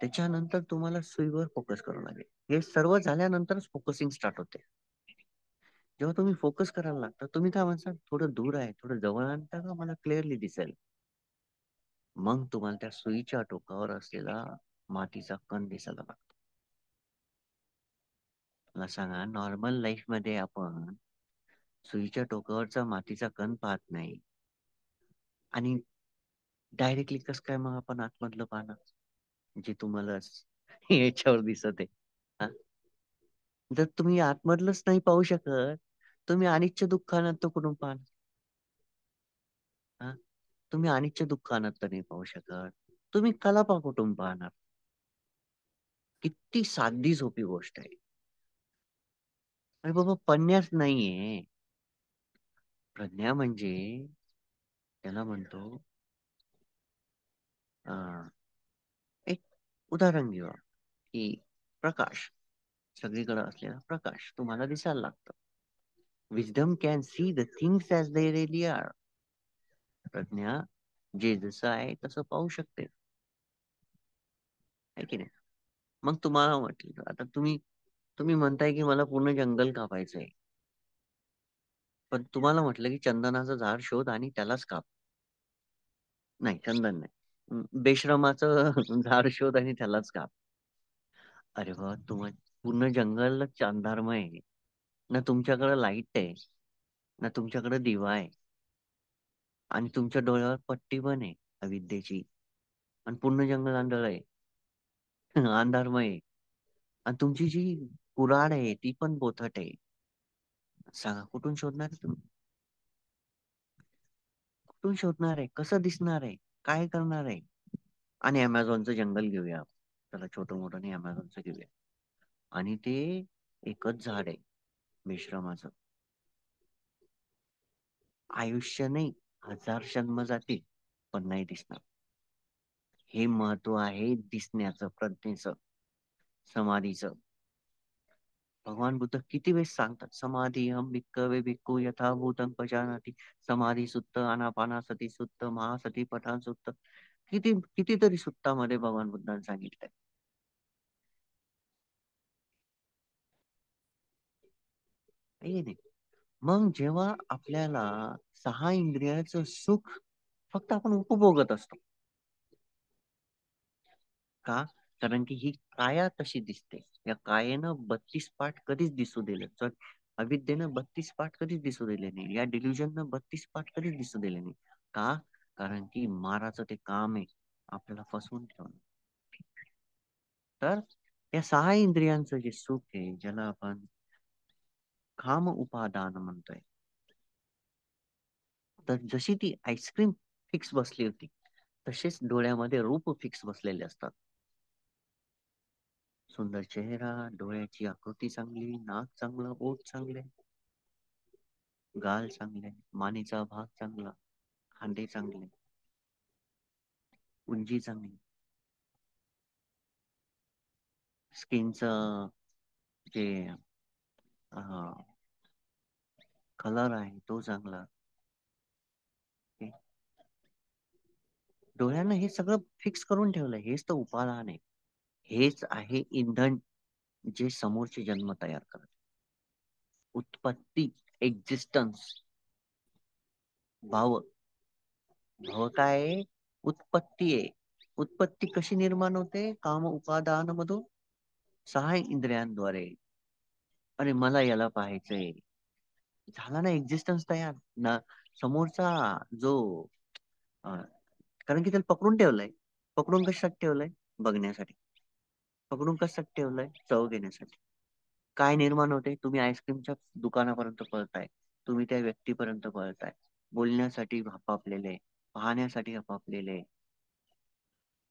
त्याच्यानंतर तुम्हाला सुईवर फोकस करावं लागेल. हे सर्व झाल्यानंतरच फोकसिंग स्टार्ट होते. जेव्हा तुम्ही फोकस करायला लागता, तुम्ही काय म्हणता, थोडं दूर आहे, थोडं जवळ आणता का, मला क्लिअरली दिसेल. मग तुम्हाला त्या सुईच्या टोकावर असलेला मातीचा कण दिसायला लागतो. मला सांगा, नॉर्मल लाईफ मध्ये आपण सुईच्या टोकावरचा मातीचा कण पाहत नाही, आणि डायरेक्टली कस काय मग आपण आतमधलं पाहणार, जे तुम्हाला याच्यावर दिसत आहे. हा? जर तुम्ही आतमधलंच नाही पाहू शकत, तुम्ही अनिच्छ दुःखानं तो कुठून पाहणार? हा? तुम्ही अनिच्छ दुःखानं तर नाही पाहू शकत, तुम्ही कलापा कुठून पाहणार? किती साधी सोपी गोष्ट आहे. अरे बाबा, पन्यास नाहीये. प्रज्ञा म्हणजे, त्याला म्हणतो, अं, एक उदाहरण घेऊ की प्रकाश, सगळीकडे असलेला प्रकाश तुम्हाला दिसायला लागतं. Wisdom can see the things as they really are. प्रज्ञा जे जसं आहे तसं पाहू शकते, आहे की नाही? मग तुम्हाला म्हटलं, आता तुम्ही तुम्ही म्हणताय की मला पूर्ण जंगल कापायचंय, पण तुम्हाला म्हटलं की चंदनाचं झाड शोध आणि त्यालाच काप. नाही, चंदन नाही, बेश्रमाचं झाड शोध आणि त्यालाच काप. अरे बा, पूर्ण जंगलच अंधारमय आहे. ना तुमच्याकडे लाईट आहे, ना तुमच्याकडे दिवा आहे, आणि तुमच्या डोळ्यावर पट्टी पण आहे अविद्येची, आणि पूर्ण जंगल आंधळ आहे. अंधारमय आहे. आणि तुमची जी कुऱ्हाड आहे ती पण बोथट आहे. सांगा, कुठून शोधणार आहे तुम्ही? कुठून शोधणार आहे? कसं दिसणार आहे? काय करणार आहे? आणि अमेझॉनचं जंगल घेऊया, त्याला छोटं मोठं नाही, अमेझॉनचं घेऊया, आणि ते एकच झाड आहे विश्रमाचं. आयुष्य नाही, हजार जन्म जातील पण नाही दिसणार. हे महत्व आहे दिसण्याचं, प्रज्ञेचं, समाधीचं. भगवान बुद्ध किती वेळेस सांगतात, समाधी हम भिक्खवे भिक्खू यथा भूतं पजानाति, समाधी सुत्त, आनापानासती सुत्त, महासती पठाण सुत्त. कितीतरी सुत्तामध्ये भगवान बुद्धांनी सांगितलंय. आहे की नाही? मग जेव्हा आपल्याला सहा इंद्रियाचं सुख फक्त आपण उपभोगत असतो. का? कारण की ही काया तशी दिसते. या कायेनं 32 पाठ कधीच दिसू दिले, तर अविद्येनं 32 पाठ कधीच दिसू दिले नाही. या डिल्युजननं 32 पाठ कधीच दिसू दिले नाही. का? कारण की माराचं ते काम आहे आपल्याला फसवून ठेवणं. तर या सहा इंद्रियांचं जे सुख आहे, ज्याला आपण काम उपादान म्हणतोय, तर जशी ती आईस्क्रीम फिक्स बसली होती, तसेच डोळ्यामध्ये रूप फिक्स बसलेले असतात. सुंदर चेहरा, डोळ्याची आकृती चांगली, नाक चांगलं, ओठ चांगले, गाल चांगले, मानेचा भाग चांगला, खांदे चांगले, उंची चांगली, स्किनचं जे कलर आहे तो चांगला. हे डोळ्यानं हे सगळं फिक्स करून ठेवलंय. हेच तर उपादान आहे. हेच आहे इंधन जे समोरचे जन्म तयार करत. उत्पत्ती, एक्झिस्टन्स, भाव. भाव काय आहे? उत्पत्ती आहे. उत्पत्ती कशी निर्माण होते? काम उपादान मधून, सहा इंद्रियांद्वारे. अरे मला याला पाहायचंय, झाला ना एक्झिस्टन्स तयार ना. समोरचा जो अं, कारण की त्याला पकडून ठेवलंय. पकडून कशासाठी ठेवलंय? बघण्यासाठी. पकडून कशासाठी ठेवलंय? चव घेण्यासाठी. काय निर्माण होते? तुम्ही आईस्क्रीमच्या दुकानापर्यंत पळताय, तुम्ही त्या व्यक्तीपर्यंत पळताय, बोलण्यासाठी हपापलेले, पाहण्यासाठी हपापलेले,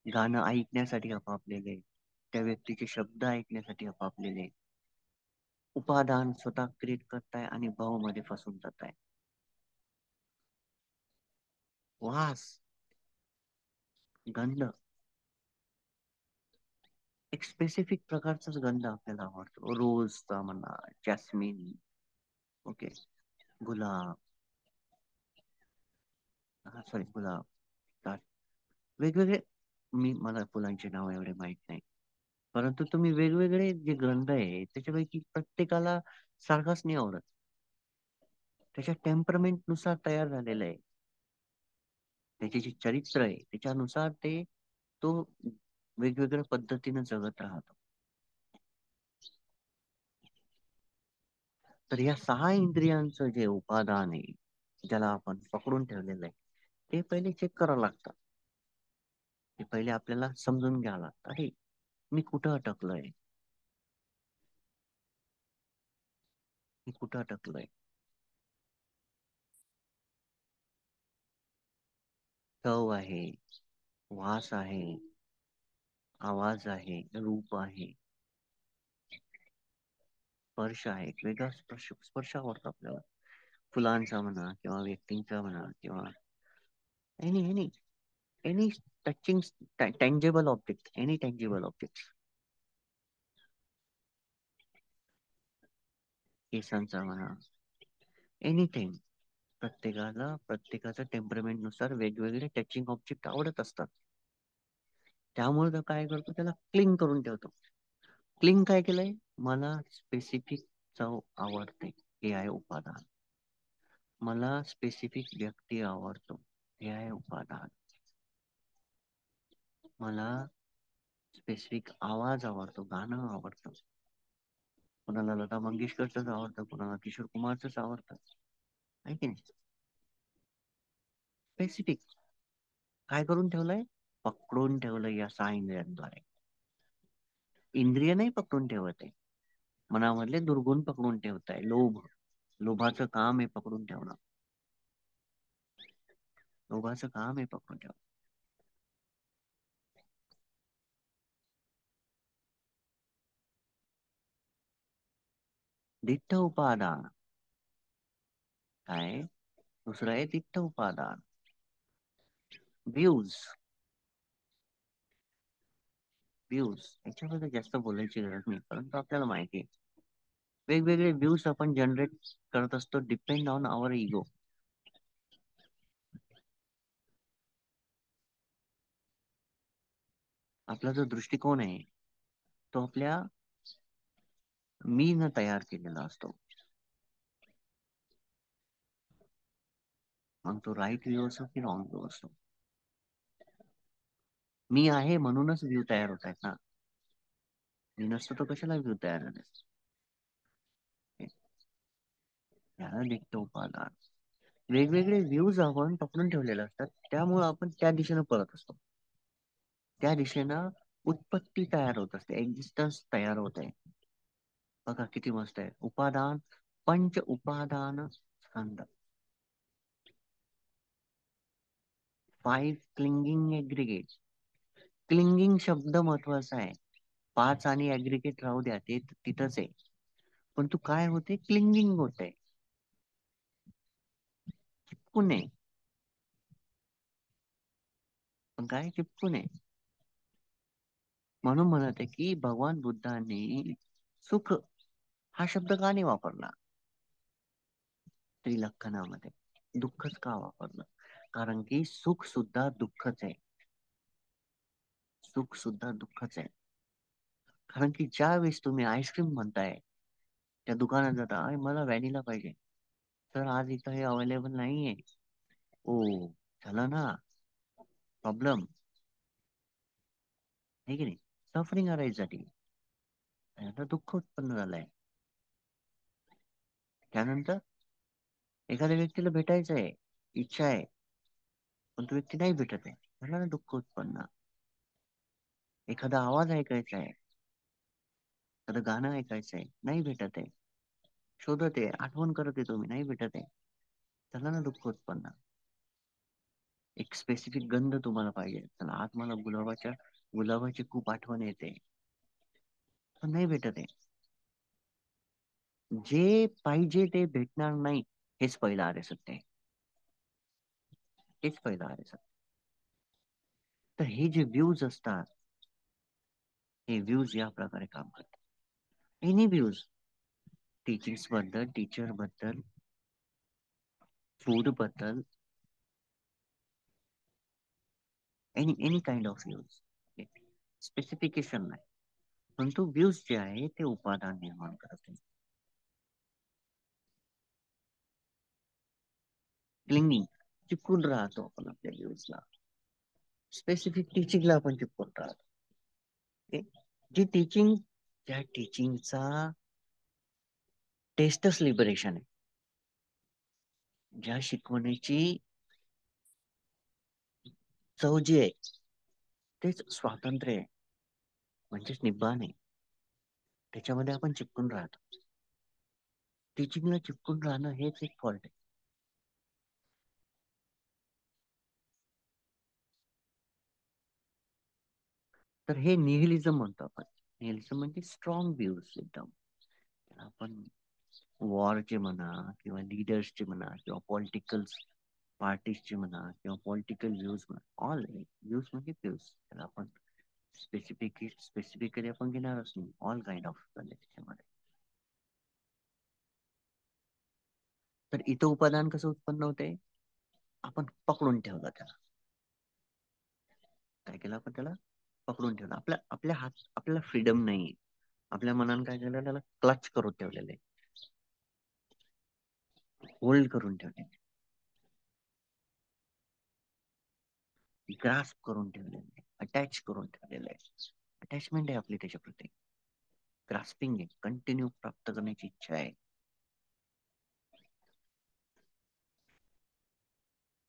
गाणं ऐकण्यासाठी हपापलेले, त्या व्यक्तीचे शब्द ऐकण्यासाठी हपापलेले. उपादान स्वतः क्रिएट करताय आणि भाव मध्ये फसून जाताय. वास, गंध, एक स्पेसिफिक प्रकारचाच गंध आपल्याला आवडतो. रोजचा म्हणा, जॅस्मिन, ओके, गुलाब, सॉरी गुलाब, वेगवेगळे. मला फुलांचे नाव एवढे माहित नाही, परंतु तुम्ही वेगवेगळे जे ग्रंथ आहे त्याच्यापैकी प्रत्येकाला सारखाच नाही आवडत. त्याच्या टेम्परमेंट नुसार तयार झालेलं आहे. त्याचे जे चरित्र आहे त्याच्यानुसार तो वेगवेगळ्या पद्धतीने जगत राहतो. तर या सहा इंद्रियांचं जे उपादान आहे, ज्याला आपण पकडून ठेवलेलं आहे, ते पहिले चेक करावं लागतं. ते पहिले आपल्याला समजून घ्यावं लागतं. अरे मी कुठं अटकलोय? मी कुठं अटकलोय? चव आहे, वास आहे, आवाज आहे, रूप आहे, स्पर्श आहे. एक वेगळा स्पर्श आवडतो आपल्याला. फुलांचा म्हणा किंवा व्यक्तींचा म्हणा किंवा any any any touching, टँजेबल object, any टँजेबल object. केसांचा म्हणा, एनिथिंग. प्रत्येकाच्या टेम्परमेंट नुसार वेगवेगळे टचिंग ऑब्जेक्ट आवडत असतात. त्यामुळे तो काय करतो? त्याला क्लिंग करून ठेवतो. क्लिंग काय केलंय? मला स्पेसिफिक चव आवडते, हे आहे उपादान. मला स्पेसिफिक व्यक्ती आवडतो, हे आहे उपादान. मला स्पेसिफिक आवाज आवडतो, गाणं आवडतं. कोणाला लता मंगेशकरच आवडतं, कोणाला किशोर कुमारच आवडतं. आहे की नाही? स्पेसिफिक काय करून ठेवलंय? पकडून ठेवलंय या सहा इंद्रियांद्वारे. इंद्रिय नाही पकडून ठेवत आहे, मनामधले दुर्गुण पकडून ठेवताय. लोभाचं काम आहे पकडून ठेवणं. लोभाचं काम आहे पकडून ठेवणं. दिठ्ठ उपादान काय? दुसरं आहे तिथं उपादान. व्ह्यूज. व्ह्यूज याच्याबद्दल जास्त बोलायची गरज नाही, परंतु आपल्याला माहिती आहे वेगवेगळे व्ह्यूज आपण जनरेट करत असतो डिपेंड ऑन आवर इगो. आपला जो दृष्टिकोन आहे तो आपल्या मी न तयार केलेला असतो. मग तो राईट व्ह्यू असो की रॉंग व्ह्यू असो, मी आहे म्हणूनच व्ह्यू तयार होत आहेत ना. मी नसतो तो कशाला व्ह्यू तयार झाले. याला निघतो उपादान. वेगवेगळे व्ह्यूज आपण पकडून ठेवलेले असतात, त्यामुळे आपण त्या दिशेने पळत असतो. त्या दिशेनं उत्पत्ती तयार होत असते, एक्झिस्टन्स तयार होत आहे. बघा किती मस्त आहे. उपादान, पंच उपादान स्कंद, 5 क्लिंगिंग एग्रीगेट. क्लिंगिंग शब्द महत्वाचा आहे. 5 आणि ऍग्रीगेट राहू द्या, ते तिथंच आहे. पण तू काय होते, क्लिंगिंग होते, चिपकून आहे. पण काय चिपकून आहे. म्हणून म्हणत आहे की भगवान बुद्धांनी सुख हा शब्द का नाही वापरला त्रिलक्षणामध्ये, दुःखच का वापरलं. कारण की सुख सुद्धा दुःखच आहे. सुख सुद्धा दुःखच आहे. कारण की ज्या वेळेस तुम्ही आईस्क्रीम म्हणताय, त्या दुकानात जाता, अरे मला व्हॅनिला पाहिजे, तर आज इथं हे अवेलेबल नाहीये. ओ, झालं ना प्रॉब्लेम, आहे की नाही. सफरिंग अराईज झाली, आता दुःख उत्पन्न झालंय. त्यानंतर एखाद्या व्यक्तीला भेटायचं आहे, इच्छा आहे, पण तो व्यक्ती नाही भेटत आहे, झालं ना दुःख उत्पन्न. एखादा आवाज ऐकायचा आहे, एखादं गाणं ऐकायचं आहे, नाही भेटत आहे, शोधत आहे, आठवण करत आहे, तुम्ही नाही भेटत आहे, झालं ना दुःख उत्पन्न. एक स्पेसिफिक गंध तुम्हाला पाहिजे, चला आज मला गुलाबाची खूप आठवण येते, पण नाही भेटत आहे. जे पाहिजे ते भेटणार नाही, हेच पहिलं आर्य सत्य आहे. हेच पहिलं आर्य सत्य. तर हे जे व्ह्यूज असतात, हे व्ह्यूज या प्रकारे काम करतात. एनी व्ह्यूज, टीचिंग्स बद्दल, टीचर बद्दल, फूड बद्दल, any any kind of views, specification नाही, परंतु व्ह्यूज जे आहे ते उपादान निर्माण करते. क्लिंगिंग, चिपकून राहतो आपण आपल्या व्ह्यूजला, स्पेसिफिक टीचिंगला आपण चिपकून राहतो. जी टीचिंग, त्या टीचिंगचा टेस्टच लिबरेशन आहे. ज्या शिकवण्याची चव जी आहे तेच स्वातंत्र्य आहे, म्हणजेच निब्बाण आहे. त्याच्यामध्ये आपण चिपकून राहतो. टीचिंगला चिपकून राहणं हेच एक फॉल्ट आहे. तर हे निहिलिझम म्हणतो आपण. निहिलिझम म्हणजे स्ट्रॉंग व्ह्यूज एकदम. त्याला आपण वॉरचे म्हणा, किंवा लिडर्सचे म्हणा, किंवा पॉलिटिकल पार्टीजचे म्हणा, किंवा पॉलिटिकल व्ह्यूज म्हणा, ऑल व्ह्यूज म्हणजे व्ह्यूज. त्याला आपण स्पेसिफिकली आपण घेणारच नाही, ऑल काइंड ऑफ त्याच्यामध्ये. तर इथं उपादान कसं उत्पन्न होते, आपण पकडून ठेवलं त्याला. काय केलं आपण, त्याला पकडून ठेवलं. आपल्या हात, आपल्याला फ्रीडम नाही. आपल्या मनाने काय केलं, त्याला क्लच करून ठेवलेले, होल्ड करून ठेवले, ग्रास्प करून ठेवलेले, अटॅच करून ठेवलेले. अटॅचमेंट आहे आपली त्याच्याप्रती, ग्रास्पिंग आहे, कंटिन्यू प्राप्त करण्याची इच्छा आहे.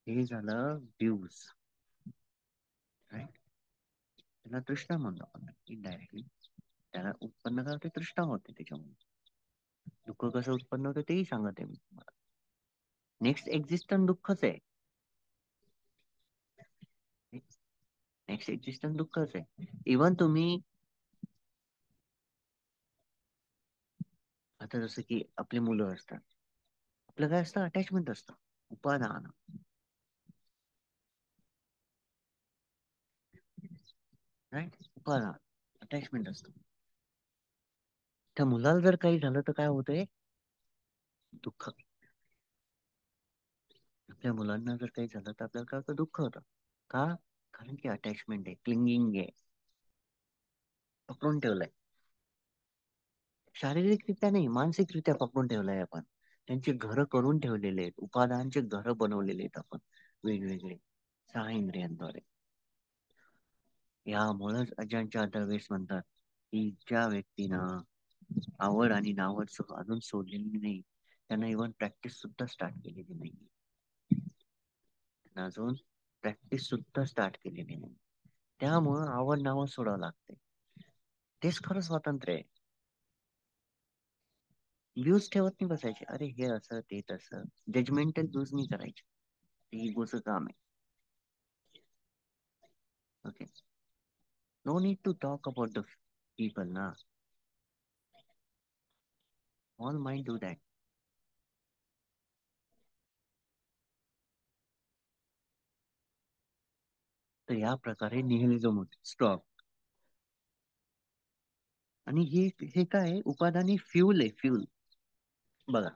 हे झालं व्ह्यूज, राईट. त्याला तृष्णा म्हणतो आपण इनडायरेक्टली. त्याला उत्पन्न करते तृष्णा होते त्याच्यामुळे. दुःख कसं उत्पन्न होतं तेही सांगत आहे मी तुम्हाला. नेक्स्ट एक्झिस्टन्स दुःखच आहे. नेक्स्ट एक्झिस्टन्स दुःखच आहे. इव्हन तुम्ही आता जसं की आपली मुलं असतात, आपलं काय असतं, अटॅचमेंट असतं. उपादान. राईट. उपादान अटॅचमेंट असतं. त्या मुलाला जर काही झालं तर काय होतंय? दुःख. आपल्या मुलांना जर काही झालं तर आपल्याला काय होतं? दुःख होतं. का? कारण की अटॅचमेंट आहे, क्लिंगिंग आहे, पकडून ठेवलंय. शारीरिकरित्या नाही, मानसिकरित्या पकडून ठेवलंय आपण. त्यांची घरं करून ठेवलेले आहेत, उपादानांचे घरं बनवलेले आहेत आपण वेगवेगळे 6 इंद्रियांद्वारे. यामुळेच अजांच्या दरवेळेस म्हणतात की ज्या व्यक्तीनं आवड आणि नावड अजून सोडलेली नाही, त्यांना इव्हन प्रॅक्टिस सुद्धा स्टार्ट केलेली नाही. त्यांना अजून प्रॅक्टिस सुद्धा स्टार्ट केलेली नाही. त्यामुळं आवड नावड सोडावं लागते. तेच खरं स्वातंत्र्य आहे. व्ह्यूज ठेवत नाही बसायचे, अरे हे असं ते तसं, जजमेंटल व्ह्यूज नाही करायचे. ते इगोचं काम आहे. Okay. No need to talk about the people ना. All mind do that. तर या प्रकारे निहिलिझम होते, स्टॉक. आणि हे काय आहे? उपादानी फ्यूल आहे, फ्यूल. बघा,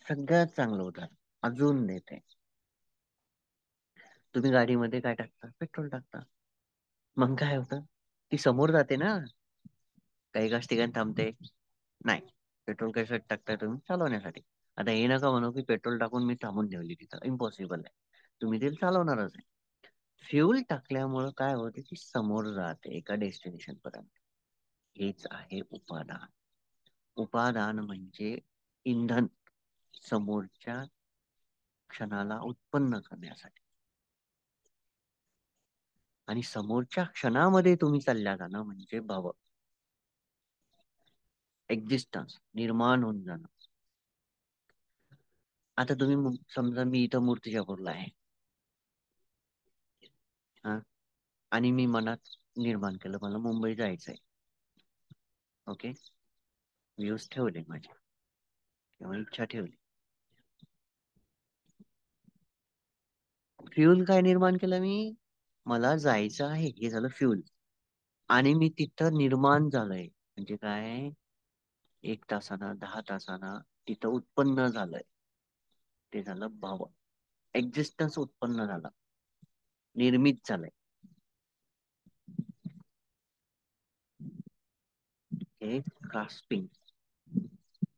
सगळ्यात चांगलं उदाहरण अजून देते. तुम्ही गाडीमध्ये काय टाकता? पेट्रोल टाकता. मग काय होतं? ती समोर जाते ना, काही काच ठिकाणी थांबते. नाही. पेट्रोल कशासाठी टाकताय तुम्ही? चालवण्यासाठी. आता हे नका म्हणू की पेट्रोल टाकून मी थांबून ठेवली तिथं, इम्पॉसिबल आहे. तुम्ही ते चालवणारच आहे. फ्यूल टाकल्यामुळं काय होते? की समोर जाते एका डेस्टिनेशन पर्यंत. हेच आहे उपादान. उपादान म्हणजे इंधन समोरच्या क्षणाला उत्पन्न करण्यासाठी. आणि समोरच्या क्षणामध्ये तुम्ही चालल्या जाणं म्हणजे भव, एक्झिस्टन्स, निर्माण होऊन जाणं. आता तुम्ही समजा मी इथं मूर्तिजापूरला आहे, हा, आणि मी मनात निर्माण केलं मला मुंबई जायचंय. ओके. व्ह्यूज ठेवले माझे किंवा इच्छा ठेवली. फ्युल काय निर्माण केलं मी? मला जायचं आहे, हे झालं फ्युल. आणि मी तिथं निर्माण झालंय म्हणजे काय? 1 तासानं 10 तासानं तिथं उत्पन्न झालंय, ते झालं भाव. एक्झिस्टन्स उत्पन्न झाला, निर्मित झालंय. हे ग्रास्पिंग,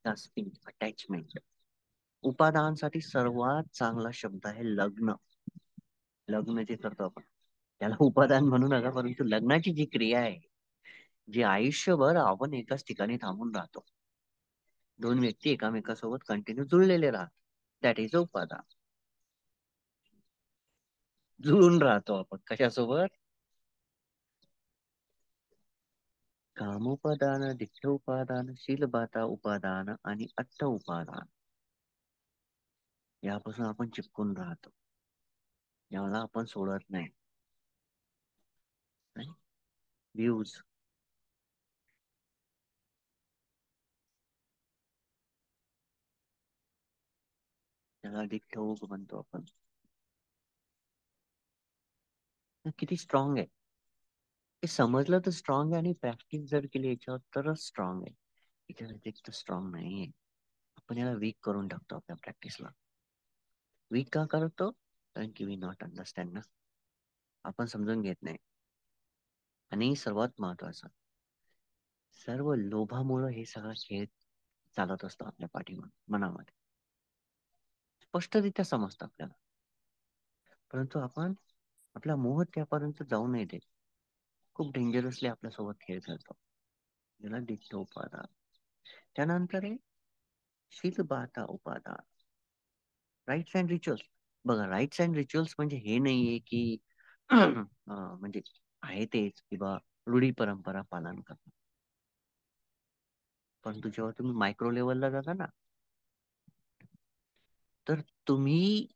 ग्रास्पिंग अटॅचमेंट. उपादानासाठी सर्वात चांगला शब्द आहे लग्न. लग्न जे करतो आपण त्याला उपादान म्हणू नका, परंतु लग्नाची जी क्रिया आहे, जी आयुष्यभर आपण एकाच ठिकाणी थांबून राहतो, दोन व्यक्ती एकामेकासोबत कंटिन्यू जुळलेले राहतात, दॅट इज उपादान. जुळून राहतो आपण कशासोबत? कामोपादान, दिठ्ठ उपादान, शीलबाता उपादान आणि अट्ट उपादान, यापासून आपण चिपकून राहतो, याला आपण सोडत नाही. व्ह्यूज, त्याला दिठ्ठ म्हणतो आपण. किती स्ट्रॉंग आहे हे समजलं तर स्ट्रॉंग आहे, आणि प्रॅक्टिस जर केली याच्यावर तरच स्ट्रॉंग आहे. याच्या व्यतिरिक्त स्ट्रॉंग नाहीये. आपण याला वीक करून टाकतो आपल्या प्रॅक्टिसला. वीक का करतो? कारण की वी नॉट अंडरस्टँड ना, आपण समजून घेत नाही. आणि सर्वात महत्वाचं, सर्व लोभामुळं हे सगळा खेळ चालत असतो आपल्या मनामध्ये. स्पष्टरित्या समजतं आपल्याला, परंतु आपण आपला मोह त्यापर्यंत जाऊ नये देत. खूप डेंजरसली आपल्यासोबत खेळ खेळतो. याला दिठ्ठ उपादान. त्यानंतर आहे शीलबाता उपादान, राईट्स अँड रिच्युअल्स. बघा, राईट्स अँड रिच्युअल्स म्हणजे हे नाहीये की म्हणजे आहे तेच किंवा रूढी परंपरा पालन करणं. परंतु जेव्हा तुम्ही मायक्रो लेवलला जाता ना, तर तुम्ही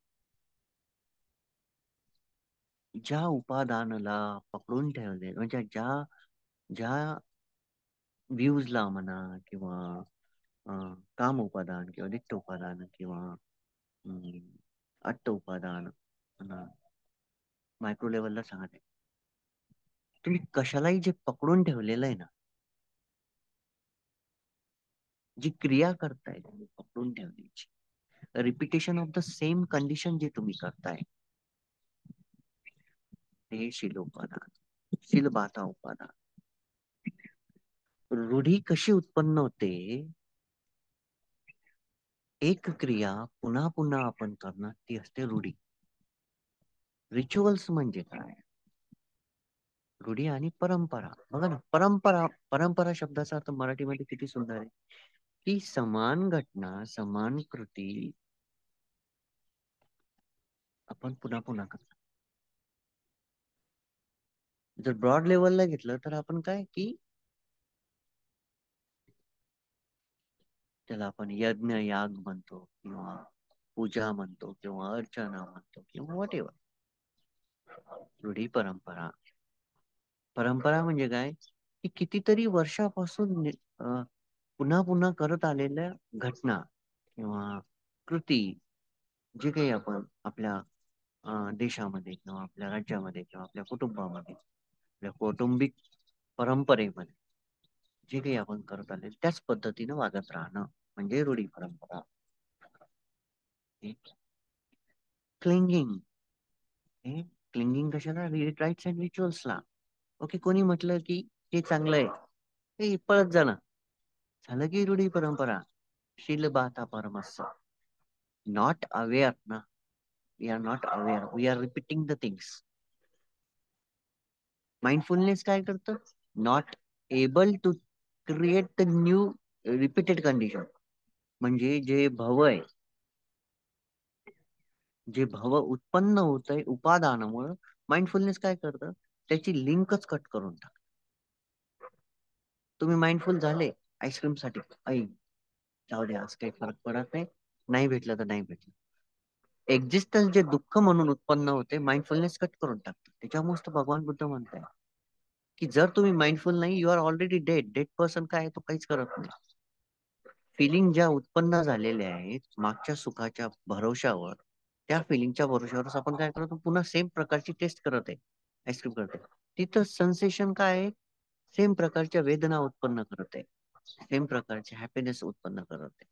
ज्या उपादानाला पकडून ठेवले, म्हणजे ज्या ज्या व्ह्यूजला म्हणा किंवा काम उपादान किंवा दिट्ट उपादान किंवा हम्म, अट्ट उपादान. मायक्रो लेवलला सांगत आहे. तुम्ही कशालाही जे पकडून ठेवलेलं आहे ना, जी क्रिया करताय तुम्ही पकडून ठेवण्याची, repetition of the same condition जे तुम्ही करताय, ते शीलोपादान, शीलबाधा उपादान. रूढी कशी उत्पन्न होते? एक क्रिया पुन्हा पुन्हा आपण करणं, ती असते रूढी. रिच्युअल्स म्हणजे काय? रूढी आणि परंपरा. बघा ना, परंपरा, परंपरा शब्दाचा अर्थ मराठीमध्ये किती सुंदर आहे, की समान घटना, समान कृती आपण पुन्हा पुन्हा करतो. जर ब्रॉड लेवलला घेतलं तर आपण काय, की त्याला आपण यज्ञ याग म्हणतो, किंवा पूजा म्हणतो, किंवा अर्चना म्हणतो, किंवा व्हॉट एव्हर. रूढी, परंपरा. परंपरा म्हणजे काय, की कितीतरी वर्षापासून पुन्हा पुन्हा करत आलेल्या घटना किंवा कृती, जे काही आपण आपल्या देशामध्ये किंवा आपल्या राज्यामध्ये किंवा आपल्या कुटुंबामध्ये, आपल्या कौटुंबिक परंपरेमध्ये जे काही आपण करत आले त्याच पद्धतीने वागत राहणं म्हणजे रूढी, परंपरा. क्लिंगिंग. हे क्लिंगिंग कशाला? Rights and रिच्युअल्सला. ओके, कोणी म्हटलं की हे चांगलं आहे, हे पळत जाणं, झालं की रूढी, परंपरा. शील बाता परमस्स. नॉट अवेअर ना, we are not aware, we are repeating the things. Mindfulness काय करतं? Not able to create the new repeated condition. म्हणजे जे भव उत्पन्न होत आहे उपादानामुळे, माइंडफुलनेस काय करतं? त्याची लिंकच कट करून टाक. तुम्ही माइंडफुल झाले आईस्क्रीम साठी, ऐ जाऊ दे, आज काही फरक पडत नाही, नाही भेटलं तर नाही भेटलं. एक्झिस्टन्स जे दुःख म्हणून उत्पन्न होते, माइंडफुलनेस कट करून टाकतो. त्याच्यामुळे भगवान बुद्ध म्हणताय की जर तुम्ही माइंडफुल नाही, you are already dead. Dead person काय आहे? तो काहीच करत नाही. फिलिंग ज्या उत्पन्न झालेल्या आहेत मागच्या सुखाच्या भरोशावर, त्या फिलिंगच्या भरोशावरच आपण काय करतो? पुन्हा सेम प्रकारची टेस्ट करत आहे, आईस्क्रीम करते. तिथं सेन्सेशन काय आहे? सेम प्रकारच्या वेदना उत्पन्न करत आहे, सेम प्रकारचे हॅपीनेस उत्पन्न करत आहे.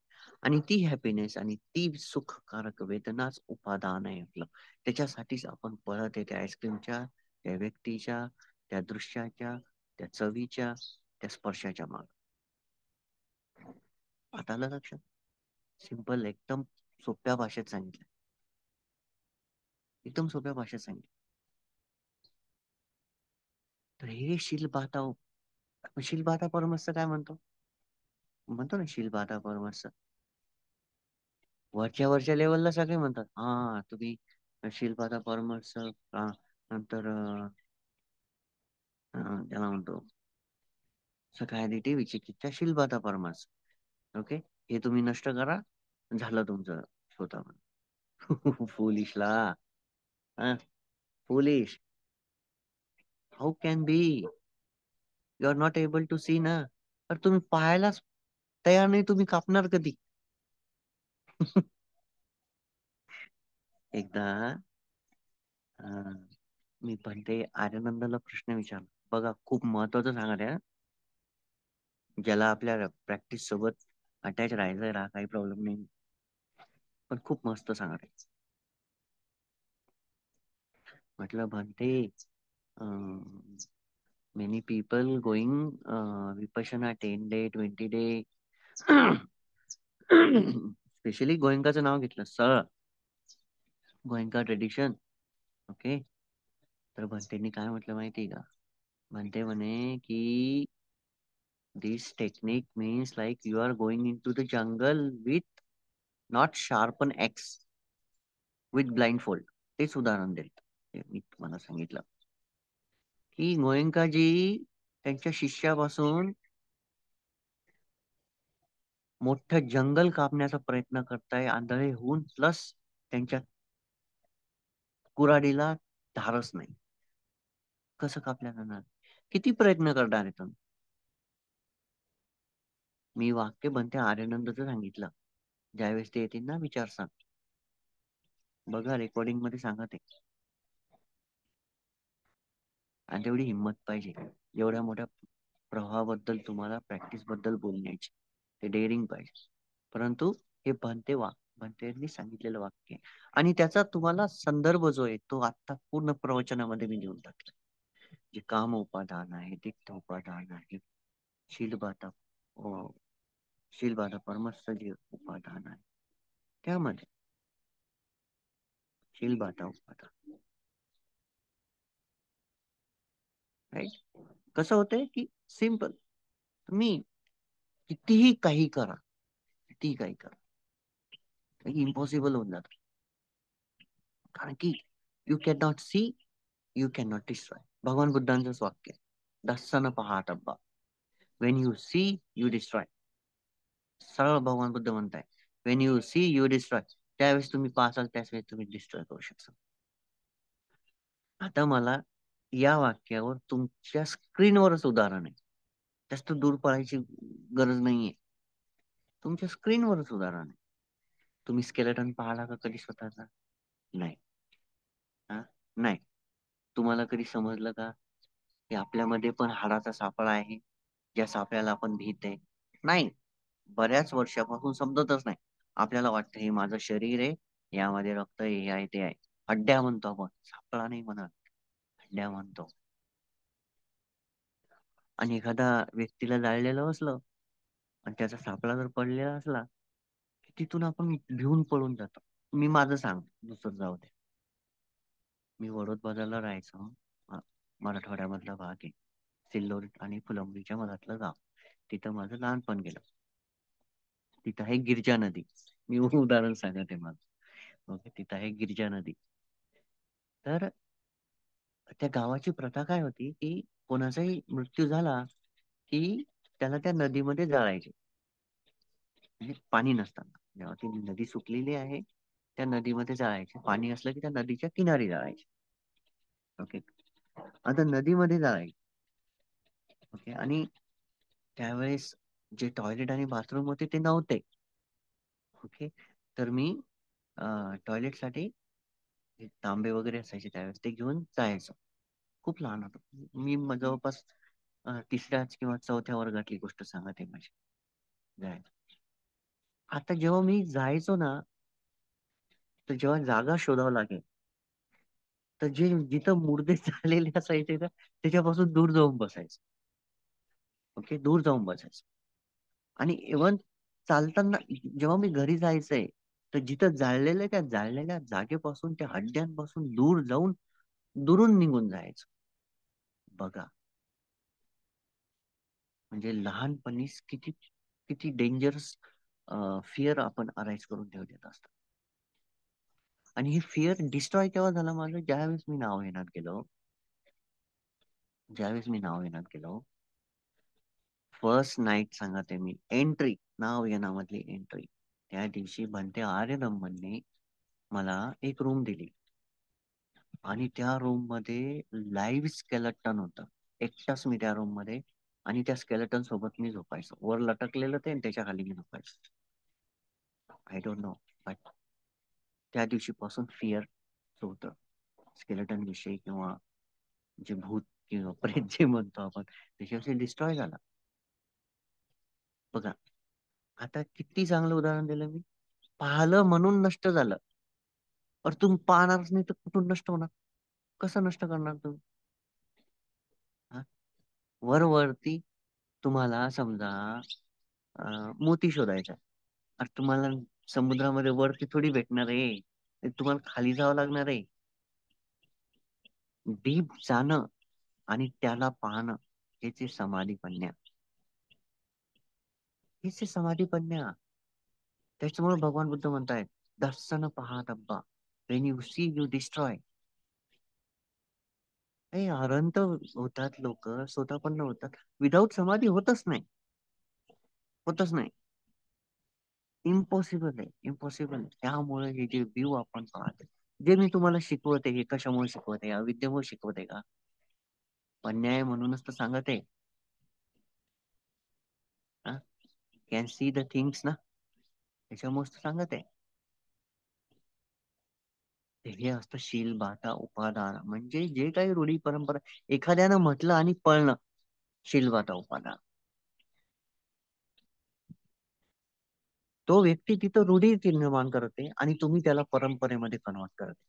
आणि ती हॅपीनेस आणि ती सुखकारक वेदनाच उपादान आहे आपलं. त्याच्यासाठीच आपण पळत आहे त्या आईस्क्रीमच्या, त्या व्यक्तीच्या, त्या दृश्याच्या, त्या चवीच्या, त्या स्पर्शाच्या माग. आता आलं लक्षात? सिंपल, एकदम सोप्या भाषेत सांगितलं. एकदम सोप्या भाषेत सांगितलं. तर हे शीलबाधा परमस्स काय म्हणतो? म्हणतो ना शीलबाधा परमस्स. वरच्या वरच्या लेवलला सगळे म्हणतात, हा तुम्ही शीलबाधा परमर्श नंतर त्याला म्हणतो सकाळी विचिकित्सा शीलबाधा परमर्श. ओके, हे तुम्ही नष्ट करा, झालं तुमचं स्वतः. फुलिशला, foolish, how can be, you are not able to see ना. तर तुम्ही पाहायलाच तयार नाही, तुम्ही कापणार कधी? एकदा मी म्हणते आर्यनंदाला प्रश्न विचारला, बघा खूप महत्वाचं सांगा त्या, ज्याला आपल्या प्रॅक्टिस सोबत अटॅच राहायचं राहा, काही प्रॉब्लेम नाही, पण खूप मस्त सांगा. म्हटलं म्हणते many people going Vipassana 10 day 20 day, specially गोयंकाचं नाव घेतलं, सरळ गोयंका ट्रेडिशन. ओके, तर भंतेनी काय म्हटलं माहिती का? म्हणते म्हणे की this technique means like you are going into the jungle with not sharpen axe, with blindfold. तेच उदाहरण देत मी तुम्हाला सांगितलं की गोयंकाजी त्यांच्या शिष्यापासून मोठं जंगल कापण्याचा प्रयत्न करताय आंधळे होऊन, प्लस त्यांच्या कुऱ्हाडीला धारच नाही. कसं कापल्या जाणार? किती प्रयत्न करणार आहे तुम्ही? मी वाक्य बनते आर्यनंदचं सांगितलं, ज्यावेळेस ते येतील ना विचार सांग, बघा रेकॉर्डिंग मध्ये सांगा ते. आणि तेवढी हिंमत पाहिजे एवढ्या मोठ्या प्रवाहाबद्दल तुम्हाला प्रॅक्टिस बद्दल बोलण्याची. ते डेअरिंग पाहिजे. परंतु हे भंतेंनी सांगितलेलं वाक्य आहे. आणि त्याचा तुम्हाला संदर्भ जो आहे तो आता पूर्ण प्रवचनामध्ये मी देऊन टाकला. जे काम उपादान आहे, तिक्त उपादान आहे, शीलबाधा अ, शीलबाधा परमस्थ जे उपादान आहे त्यामध्ये शीलबाधा उपादान, राईट. कसं होतंय की सिम्पल, तुम्ही कितीही काही करा, कितीही काही करा, इम्पॉसिबल होऊन जात. कारण की you can not see, you can not destroy. भगवान बुद्धांचंच वाक्य आहे. दස්සන පහට अब्बा, when you see you destroy. सरळ भगवान बुद्ध म्हणताय, when you see you destroy. त्यावेळेस तुम्ही पाहसाल त्याच वेळेस तुम्ही डिस्ट्रॉय करू शकता. आता मला या वाक्यावर तुमच्या स्क्रीनवरच उदाहरण आहे, जास्त दूर पळायची गरज नाहीये. तुमच्या स्क्रीनवरच उदाहरण आहे. तुम्ही स्केलेटन पाहिला का कधी स्वतःचा? नाही. हा, नाही. तुम्हाला कधी समजलं का की आपल्यामध्ये पण हाडाचा सापळा आहे, ज्या सापळ्याला आपण भीत आहे? नाही. बऱ्याच वर्षापासून समजतच नाही. आपल्याला वाटतं हे माझं शरीर आहे, यामध्ये रक्त आहे, हे आहे, ते आहे. हड्ड्या म्हणतो आपण, सापळा नाही म्हणत, हड्ड्या म्हणतो. आणि एखादा व्यक्तीला जाळलेलं असलं आणि त्याचा सापळा जर पडलेला असला, की तिथून आपण भिवून पळून जातो. मी माझं सांग, दुसरं जाऊ दे. मी वडोदराला राहायचो. अ, मराठवाड्यामधला भाग आहे, सिल्लोड आणि फुलंब्रीच्या मधातलं गाव. तिथं माझं लहानपण गेलं. तिथं आहे गिरजा नदी. मी उदाहरण सांगत आहे माझं. ओके, तिथं आहे गिरजा नदी. तर त्या गावाची प्रथा काय होती की कोणाचाही मृत्यू झाला की त्याला त्या नदीमध्ये जाळायचे, म्हणजे पाणी नसताना. जेव्हा ती नदी सुकलेली आहे त्या नदीमध्ये जाळायचे, पाणी असलं की त्या नदीच्या किनारी जाळायचे. ओके. आता नदीमध्ये जाळायचे. ओके. आणि त्यावेळेस जे टॉयलेट आणि बाथरूम होते ते नव्हते. ओके. तर मी टॉयलेट साठी तांबे वगैरे असायचे त्यावेळेस, ते घेऊन जायचो. खूप लहान होतो मी. जवळपास तिसऱ्याच किंवा चौथ्या वर्गातली गोष्ट सांगत आहे माझी. जायचो. आता जेव्हा मी जायचो ना, तर जेव्हा जागा शोधावं लागेल, तर जे जिथं मुर्दे झालेले असायचे ना त्याच्यापासून दूर जाऊन बसायचं. ओके, दूर जाऊन बसायचं. आणि इव्हन चालताना जेव्हा मी घरी जायचंय, तर जिथं जाळलेलं त्या जाळलेल्या जागेपासून, त्या हड्ड्यांपासून दूर जाऊन दुरून निघून जायचं. बघा, म्हणजे लहानपणीच किती किती डेंजरस फिअर आपण अराईज करून ठेवलेलं असतं. आणि हे फिअर डिस्ट्रॉय केव्हा झालं माझं? ज्यावेळेस मी नाव येणार केलं, फर्स्ट नाईट सांगते मी, एंट्री, नाव येणा मधली एंट्री, त्या दिवशी बनते आर्यनम्मनने मला एक रूम दिली. आणि त्या रूम मध्ये लाईव्ह स्केलेटन होतं. एकटाच मी त्या रूम मध्ये, आणि त्या स्केलेटन सोबत मी झोपायचो. वर लटकलेलं ते आणि त्याच्या खाली मी झोपायचो. आय डोंट नो, बट त्या दिवशीपासून फिअर होतं स्केलेटन विषयी, किंवा जे भूत किंवा प्रेत जे म्हणतो आपण, त्याच्याविषयी डिस्ट्रॉय झाला. बघा, आता किती चांगलं उदाहरण दिलं मी. पाहिलं म्हणून नष्ट झालं. और तुम्ही पाहणारच नाही तर कुठून नष्ट होणार? कसं नष्ट करणार तुम्ही? हा? वरती तुम्हाला समजा मोती शोधायचा, अरे तुम्हाला समुद्रामध्ये वरती थोडी भेटणार आहे, ते तुम्हाला खाली जावं लागणार आहे. डीप जाणं आणि त्याला पाहणं, हेच आहे समाधीपन्या. हेच आहे समाधीपन्या. त्याच्यामुळे भगवान बुद्ध म्हणतायत, दर्शन पहातब्बा, when you see you destroy. हे अनंत होतात लोक, स्वतः पण होतात. विदाऊट समाधी होतच नाही, होतच नाही. इम्पॉसिबल आहे, इम्पॉसिबल. त्यामुळे हे जे व्ह्यू आपण पाहतो, जे मी तुम्हाला शिकवते, हे कशामुळे शिकवते? अविद्येमुळे शिकवते का? अन्याय म्हणूनच तर सांगत आहे. कॅन सी द थिंग्स ना, त्याच्यामुळेच तर सांगत आहे. हे असतं शील बाधा उपादान, म्हणजे जे काही रूढी परंपरा एखाद्यानं म्हटलं आणि पळणं, शील बाधा उपादान. तो व्यक्ती तिथं रूढी निर्माण करते आणि तुम्ही त्याला परंपरेमध्ये कन्वर्ट करते.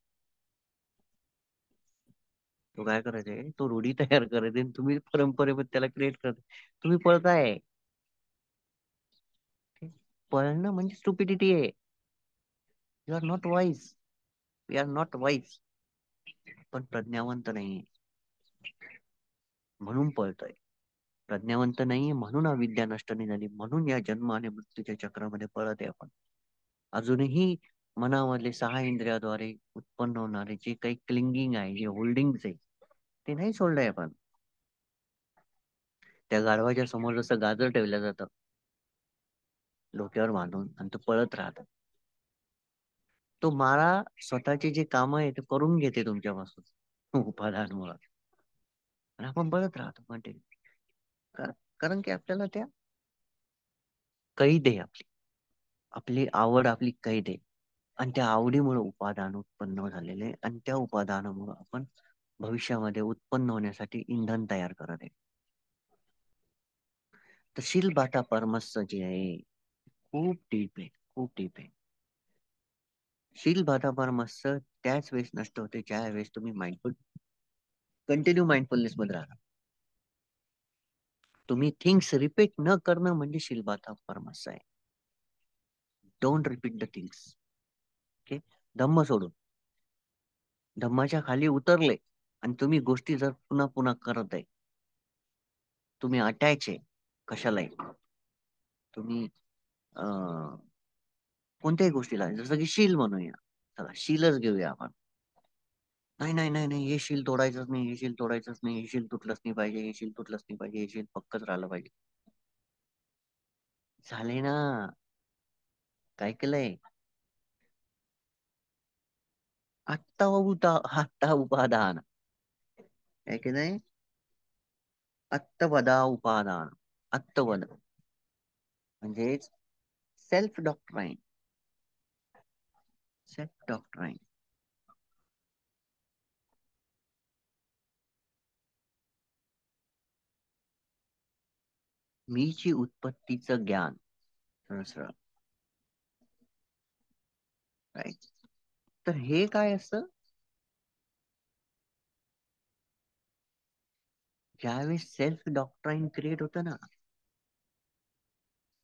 तो काय करायचे, तो रूढी तयार करते आणि तुम्ही परंपरेमध्ये त्याला क्रिएट करते. तुम्ही पळताय. पळणं म्हणजे स्टुपिडिटी आहे. You are not wise. We are not wise. पण प्रज्ञावंत नाही म्हणून पळतोय. प्रज्ञावंत नाहीये म्हणून अविद्या नष्ट नाही झाली, म्हणून या जन्म आणि मृत्यूच्या चक्रामध्ये पळत आहे आपण. अजूनही मनामधले 6 इंद्रियाद्वारे उत्पन्न होणारे जे काही क्लिंगिंग आहे, जे होल्डिंग आहे, ते नाही सोडलंय आपण. त्या गाढवाच्या समोर जसं गाजर ठेवलं जातं डोक्यावर बांधून आणि तो पळत राहतो. तो मारा स्वतःचे जे काम आहे ते करून घेते तुमच्यापासून उपादानमुळे, आणि आपण पळत राहतो म्हणजे कारण की आपल्याला त्या कैद आहे आपली, आपली आवड आपली कैद आहे. आणि त्या आवडीमुळे उपादान उत्पन्न झालेले, आणि त्या उपादानामुळे आपण भविष्यामध्ये उत्पन्न होण्यासाठी इंधन तयार करत आहे. तर शील बाटा परमस्स जे आहे खूप डीप आहे, खूप डीप आहे. शील बाधा परमस्स त्याच वेळेस नष्ट होते ज्या वेळेस तुम्ही माइंडफुल कंटिन्यू माइंडफुलनेस मध्ये राहा. तुम्ही थिंग्स रिपीट न करणं म्हणजे शील बाधा परमस्स आहे. Don't repeat the things. Okay. धम्म सोडून धम्माच्या खाली उतरले आणि तुम्ही गोष्टी जर पुन्हा पुन्हा करत आहे, तुम्ही अटॅच आहे कशालाही. तुम्ही अं, कोणत्याही गोष्टीला जसं की शील म्हणूया, चला शीलच घेऊया आपण. नाही नाही नाही नाही, हे शील तोडायचंच नाही, हे शील तोडायचंच नाही, हे शील तुटलंच नाही पाहिजे, हे शील तुटलंच नाही पाहिजे, हे शील पक्कच राहिलं पाहिजे. झाले ना. काय केलंय? आत्ता उपादान. काय केलंय? आत्तवदा उपादान. आत्तवद म्हणजेच सेल्फ डॉक्ट्राईन. सेल्फ डॉक्ट्राईन. मीची उत्पत्तीचं ज्ञान. सरळ राईट. तर हे काय असतं, ज्यावेळेस सेल्फ डॉक्ट्राईन क्रिएट होतं ना,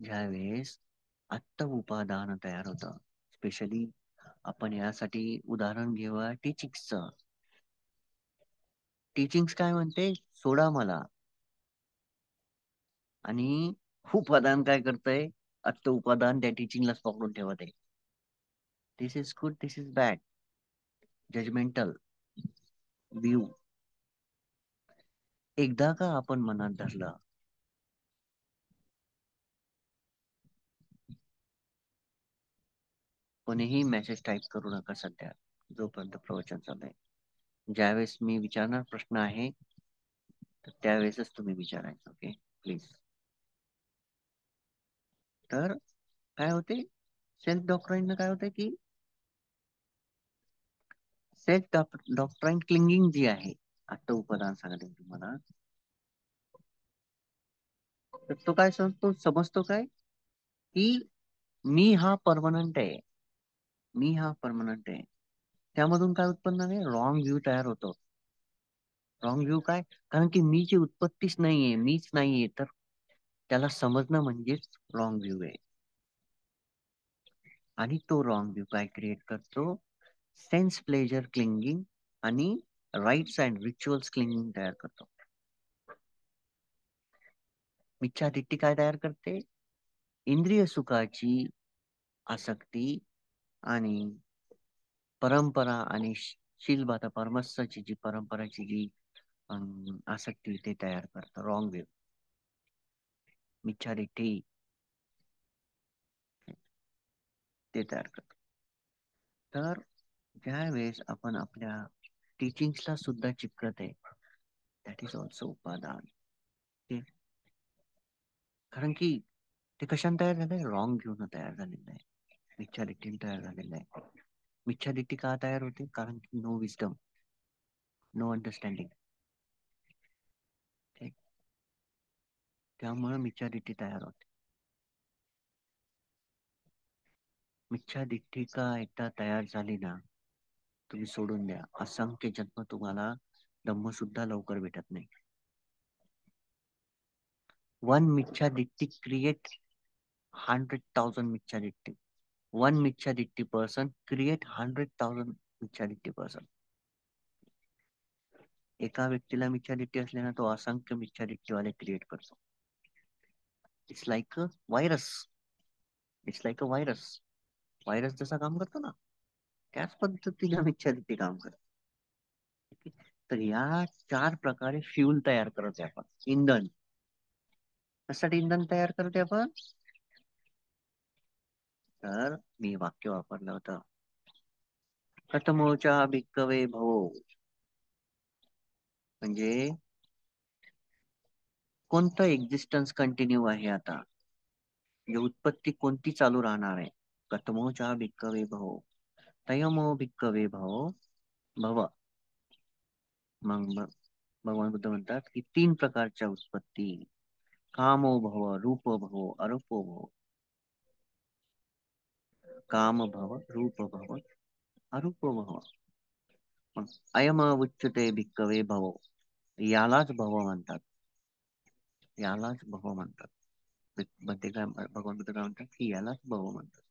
ज्यावेळेस आत्ता उपादान तयार होतं. स्पेशली आपण यासाठी उदाहरण घेऊया टीचिंगचं. टीचिंग्स काय म्हणते, सोडा मला. आणि उपादान काय करतंय, आत्ता उपादान त्या टीचिंगलाच पकडून ठेवत आहे. This is good, this is bad, judgmental view. एकदा का आपण मनात धरलं, कोणीही मेसेज टाईप करू नका सध्या जोपर्यंत प्रवचन चालू आहे. ज्यावेळेस मी विचारणार प्रश्न आहे, तर त्यावेळेसच तुम्ही विचारायचं. Okay please. तर काय होते, सेल्फ डॉक्ट्राईन काय होते की सेल्फ डॉक्ट्राईन क्लिंगिंग जी आहे, आता उपादान सांगते तुम्हाला, तर तो काय समजतो काय की मी हा परमनंट आहे, मी हा परमनंट आहे. त्यामधून काय उत्पन्न आहे, रॉंग व्ह्यू तयार होतो. रॉंग व्ह्यू काय, कारण की मीची उत्पत्तीच नाहीये, मीच नाहीये, तर त्याला समजणं म्हणजेच रॉंग व्ह्यू आहे. आणि तो रॉंग व्ह्यू काय क्रिएट करतो, सेन्स प्लेजर क्लिंगिंग आणि राईट्स अँड रिच्युअल्स क्लिंगिंग तयार करतो. मिथ्यादिट्टी काय तयार करते, इंद्रिय सुखाची आसक्ती आणि परंपरा आणि शीलबाधा परमस्साची जी परंपराची जी आसक्ती ते तयार करतं रॉंग व्ह्यू. मिथ्यादिट्टी ते तयार करतो. तर ज्या वेळेस आपण आपल्या टीचिंग्सला सुद्धा चिपकत आहे, दॅट इज ऑल्सो उपादान. ते कारण की ते कशाने तयार झालंय, रॉंग घेऊन तयार झालेलं आहे, विचार तयार झालेलं आहे. मिथ्यादिट्टी का तयार होते? कारण की नो विजडम, नो अंडरस्टँडिंग. त्यामुळे मिथ्यादिट्टी तयार होते. मिथ्यादिट्टी का एकदा तयार झाली ना, तुम्ही सोडून द्या. असंख्य जन्म तुम्हाला धम्म सुद्धा लवकर भेटत नाही. वन मिथ्यादिट्टी क्रिएट 100,000 मिथ्यादिट्टी. वन मिथ्यादिट्टी पर्सन क्रिएट 100,000 मिथ्यादिट्टी पर्सन. एका व्यक्तीला मिथ्यादिट्टी असले ना, तो असंख्य मिथ्यादिट्टीवाले क्रिएट करतो. It's like a virus. It's like a virus. Virus जसा काम करतो ना, त्याच पद्धतीने मिथ्यादिट्टी काम करते. तर या 4 प्रकारे फ्यूल तयार करत आहे आपण. इंधन. कशासाठी इंधन तयार करते आपण? तर मी वाक्य वापरलं होतं, कथमोचा भिक्कवे भवो. म्हणजे कोणतं एक्झिस्टन्स कंटिन्यू आहे आता, म्हणजे उत्पत्ती कोणती चालू राहणार आहे? कथमोचा भिक्कवे भवो, तयमो भिक्कवे भवो भव. मग भगवान बुद्ध म्हणतात की 3 प्रकारच्या उत्पत्ती, कामो भव, रूप भव, अरूपो भव. काम भव, रूप भव, अरूपो भव. मग अयम उच्यते भिक्कवे भव, यालाच भव म्हणतात. यालाच भव म्हणतात. मध्ये काय भगवान बुद्ध काय म्हणतात की यालाच भव म्हणतात.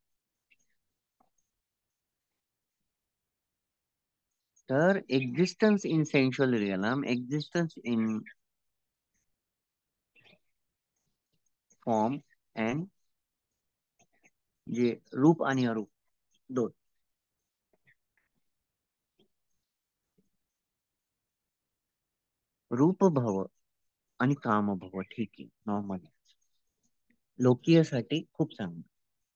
तर existence in sensual realm, existence in form and, जे रूप आणि अरूप दोन. रूप भव आणि काम भव ठीक आहे, नॉर्मल. लोकीयसाठी खूप चांगलं.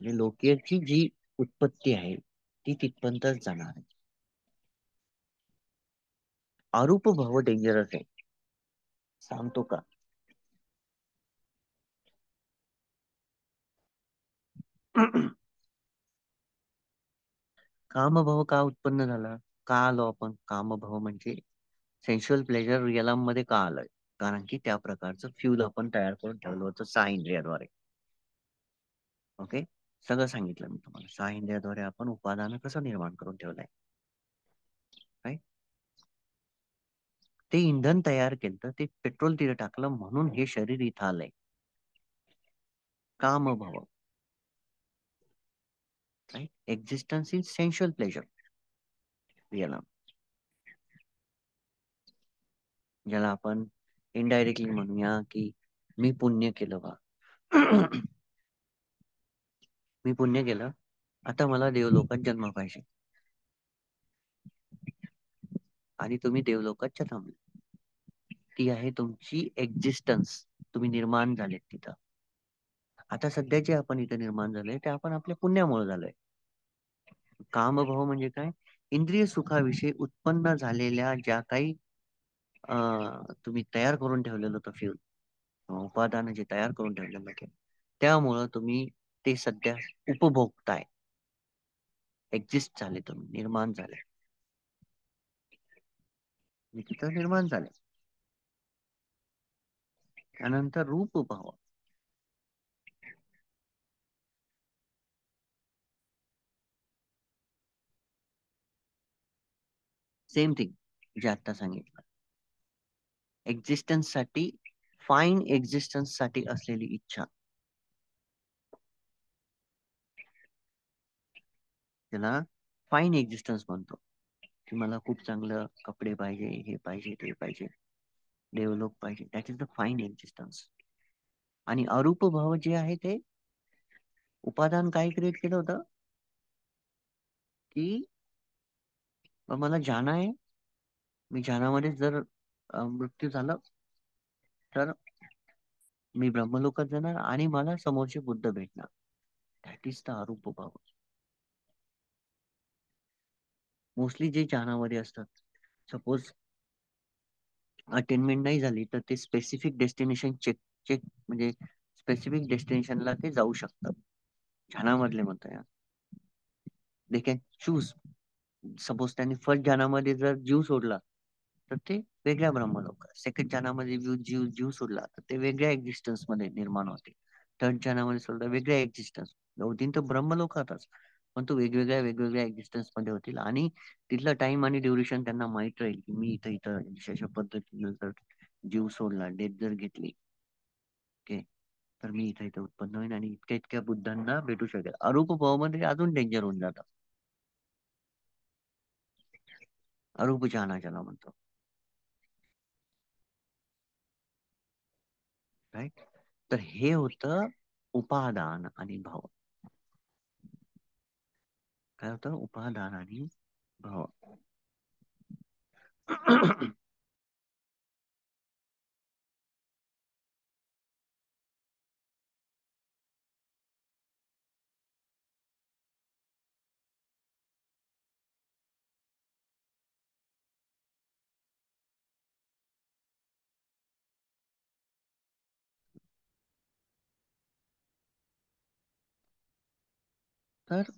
म्हणजे लोकीयची जी उत्पत्ती आहे ती तिथपर्यंतच जाणार आहे. अरूप भव डेंजरस आहे. सांगतो का? कामभव का उत्पन्न झाला? का आलो आपण कामभव म्हणजे सेन्शुअल प्लेजर रिअलम मध्ये का आलोय? कारण की त्या प्रकारचं फ्यूल आपण तयार करून ठेवलं होतं 6 इंद्रियाद्वारे. ओके. सगळं सांगितलं मी तुम्हाला. 6 इंद्रियाद्वारे आपण उपादान कसं निर्माण करून ठेवलंय. राईट. ते इंधन तयार केलं, ते पेट्रोल तिथे टाकलं, म्हणून हे शरीर इथं आलंय. कामभव. राईट. एक्झिस्टन्स इन सेन्शुअल प्लेजर रिअलम, ज्याला आपण इनडायरेक्टली म्हणूया की मी पुण्य केलं बा. मी पुण्य केलं, आता मला देवलोकात जन्म पाहिजे. आणि तुम्ही देवलोकात थांबले. ती आहे तुमची एक्झिस्टन्स. तुम्ही निर्माण झालेत तिथं. आता सध्या जे आपण इथे निर्माण झालोय ते आपण आपल्या पुण्यामुळे झालोय. कामभाव म्हणजे काय? इंद्रिय सुखाविषयी उत्पन्न झालेल्या ज्या काही तुम्ही तयार करून ठेवलेलं होतं फ्यूल, उपादान जे तयार करून ठेवलेलं होतं, त्यामुळं तुम्ही ते सध्या उपभोगताय. एक्झिस्ट झाले, तुम्ही निर्माण झाले. मी तिथं निर्माण झाले. त्यानंतर रूप भाव. सेम थिंग जे आता सांगितलं. एक्झिस्टन्स साठी, फाईन एक्झिस्टन्स साठी असलेली इच्छा, त्याला फाईन एक्झिस्टन्स म्हणतो. की मला खूप चांगलं कपडे पाहिजे, हे पाहिजे, ते पाहिजे, डेव्हलप पाहिजे. That is the fine existence. आणि अरूप भाव जे आहे ते उपादान काय क्रिएट केलं होतं की मला जाना आहे. मी जानामध्ये जर मृत्यू झाला तर मी ब्रह्मलोकात जाणार आणि मला समोरचे बुद्ध भेटणार. दॅट इज द अरूप भाव. मोस्टली जे जानामध्ये असतात, सपोज अटेनमेंट नाही झाली तर ते स्पेसिफिक डेस्टिनेशन चेक चेक म्हणजे स्पेसिफिक डेस्टिनेशनला ते जाऊ शकतात. ध्यानामधले म्हणता, दे कॅन चूज सपोज त्यांनी फर्स्ट ज्ञानामध्ये जर जीव सोडला तर ते वेगळ्या ब्रह्मलोकात, सेकंड ज्ञानामध्ये जीव जीव जीव सोडला तर ते वेगळ्या एक्झिस्टन्स मध्ये निर्माण होते, थर्ड ज्ञानामध्ये सोडला वेगळ्या एक्झिस्टन्स, होतील तर ब्रह्मलोकातच, पण तो वेगवेगळ्या वेगवेगळ्या एक्झिस्टन्स मध्ये होतील. आणि तिथला टाइम आणि ड्युरेशन त्यांना माहित राहील की मी इथं इथं अशा पद्धतीने जर जीव सोडला, डेथ जर घेतली, ओके, तर मी इथं इथं उत्पन्न होईल आणि इतक्या इतक्या बुद्धांना भेटू शकेल. अरूप भावमध्ये अजून डेंजर होऊन जातं. अरूप ज्ञाना ज्याला म्हणतो, राईट. तर हे होतं उपादान आणि भाव. काय होतं? उपादान आणि भाव. तर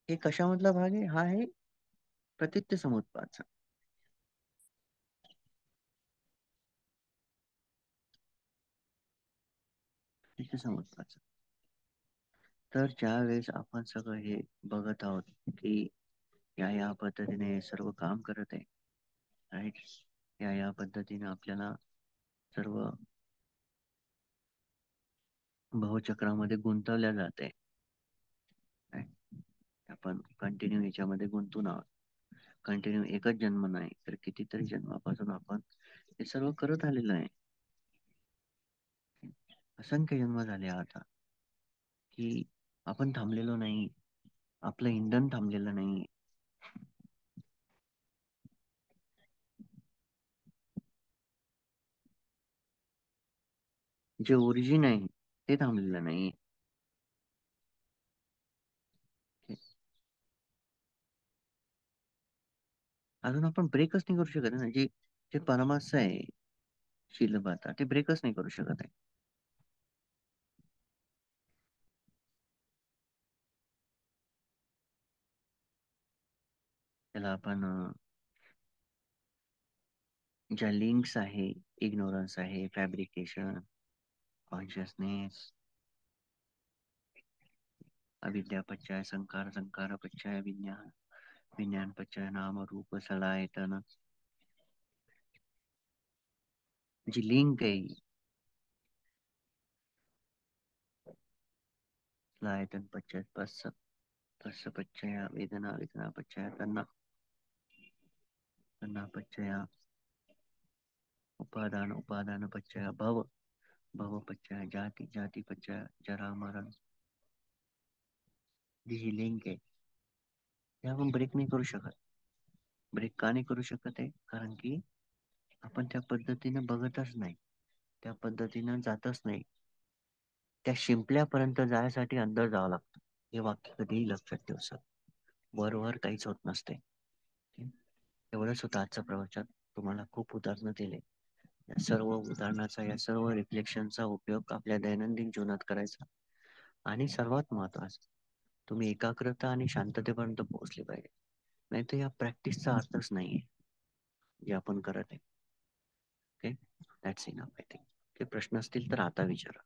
हे कशामधला भाग आहे? हा आहे प्रतित्य समुत्पादचा. प्रतित्य समुत्पादचा. तर ज्या वेळेस आपण सगळं हे बघत आहोत की या पद्धतीने सर्व काम करत आहे, राईट, या पद्धतीने आपल्याला सर्व भावचक्रामध्ये गुंतवल्या जाते, आपण कंटिन्यू याच्यामध्ये गुंतून आहोत. कंटिन्यू एकच जन्म नाही तर कितीतरी जन्मापासून आपण हे सर्व करत आलेलो आहे. असंख्य जन्म झाले आता की आपण थांबलेलो नाही, आपलं इंधन थांबलेलं नाही. जे ओरिजिन आहे ते थांबलेलं नाही. अजून आपण ब्रेकच नाही करू शकत ना. जे जे परमार्थ आहे, शीलबाता, ते ब्रेकच नाही करू शकत आहे. त्याला आपण ज्या लिंक्स आहे, इग्नोरन्स आहे, फॅब्रिकेशन, कॉन्शियसनेस, अविद्या पश्चाय संकार, संकार पश्चाय विज्ञान, विज्ञान पश्चाय नाम रूप सलायतन, जी लिंक आहे, सलायतन पश्चाय स्पर्श, स्पर्श पश्चय वेदना, वेदना पश्चाय तन्ना, तन्ना पश्चय उपादान, उपादान पश्चय भव, भव पश्चय जाति, जाति पश्चय जरा मरण. जी लिंक आहे ते आपण ब्रेक नाही करू शकत. ब्रेक का नाही करू शकत आहे? कारण की आपण त्या पद्धतीने बघतच नाही, त्या पद्धतीनं जातच नाही. त्या शिंपल्यापर्यंत जायसाठी अंदर जावं लागतं. हे वाक्य कधीही लक्षात ठेव सर. वर वर काहीच होत नसते. एवढंच होतं आजचं प्रवचन. तुम्हाला खूप उदाहरणं दिले. या सर्व उदाहरणाचा, या सर्व रिफ्लेक्शनचा उपयोग आपल्या दैनंदिन जीवनात करायचा. आणि सर्वात महत्वाचं, तुम्ही एकाग्रता आणि शांततेपर्यंत पोहोचले पाहिजे. नाही तर या प्रॅक्टिसचा अर्थच नाहीये जे आपण करत आहे. Okay, that's enough I think. ते प्रश्न असतील तर आता विचारा.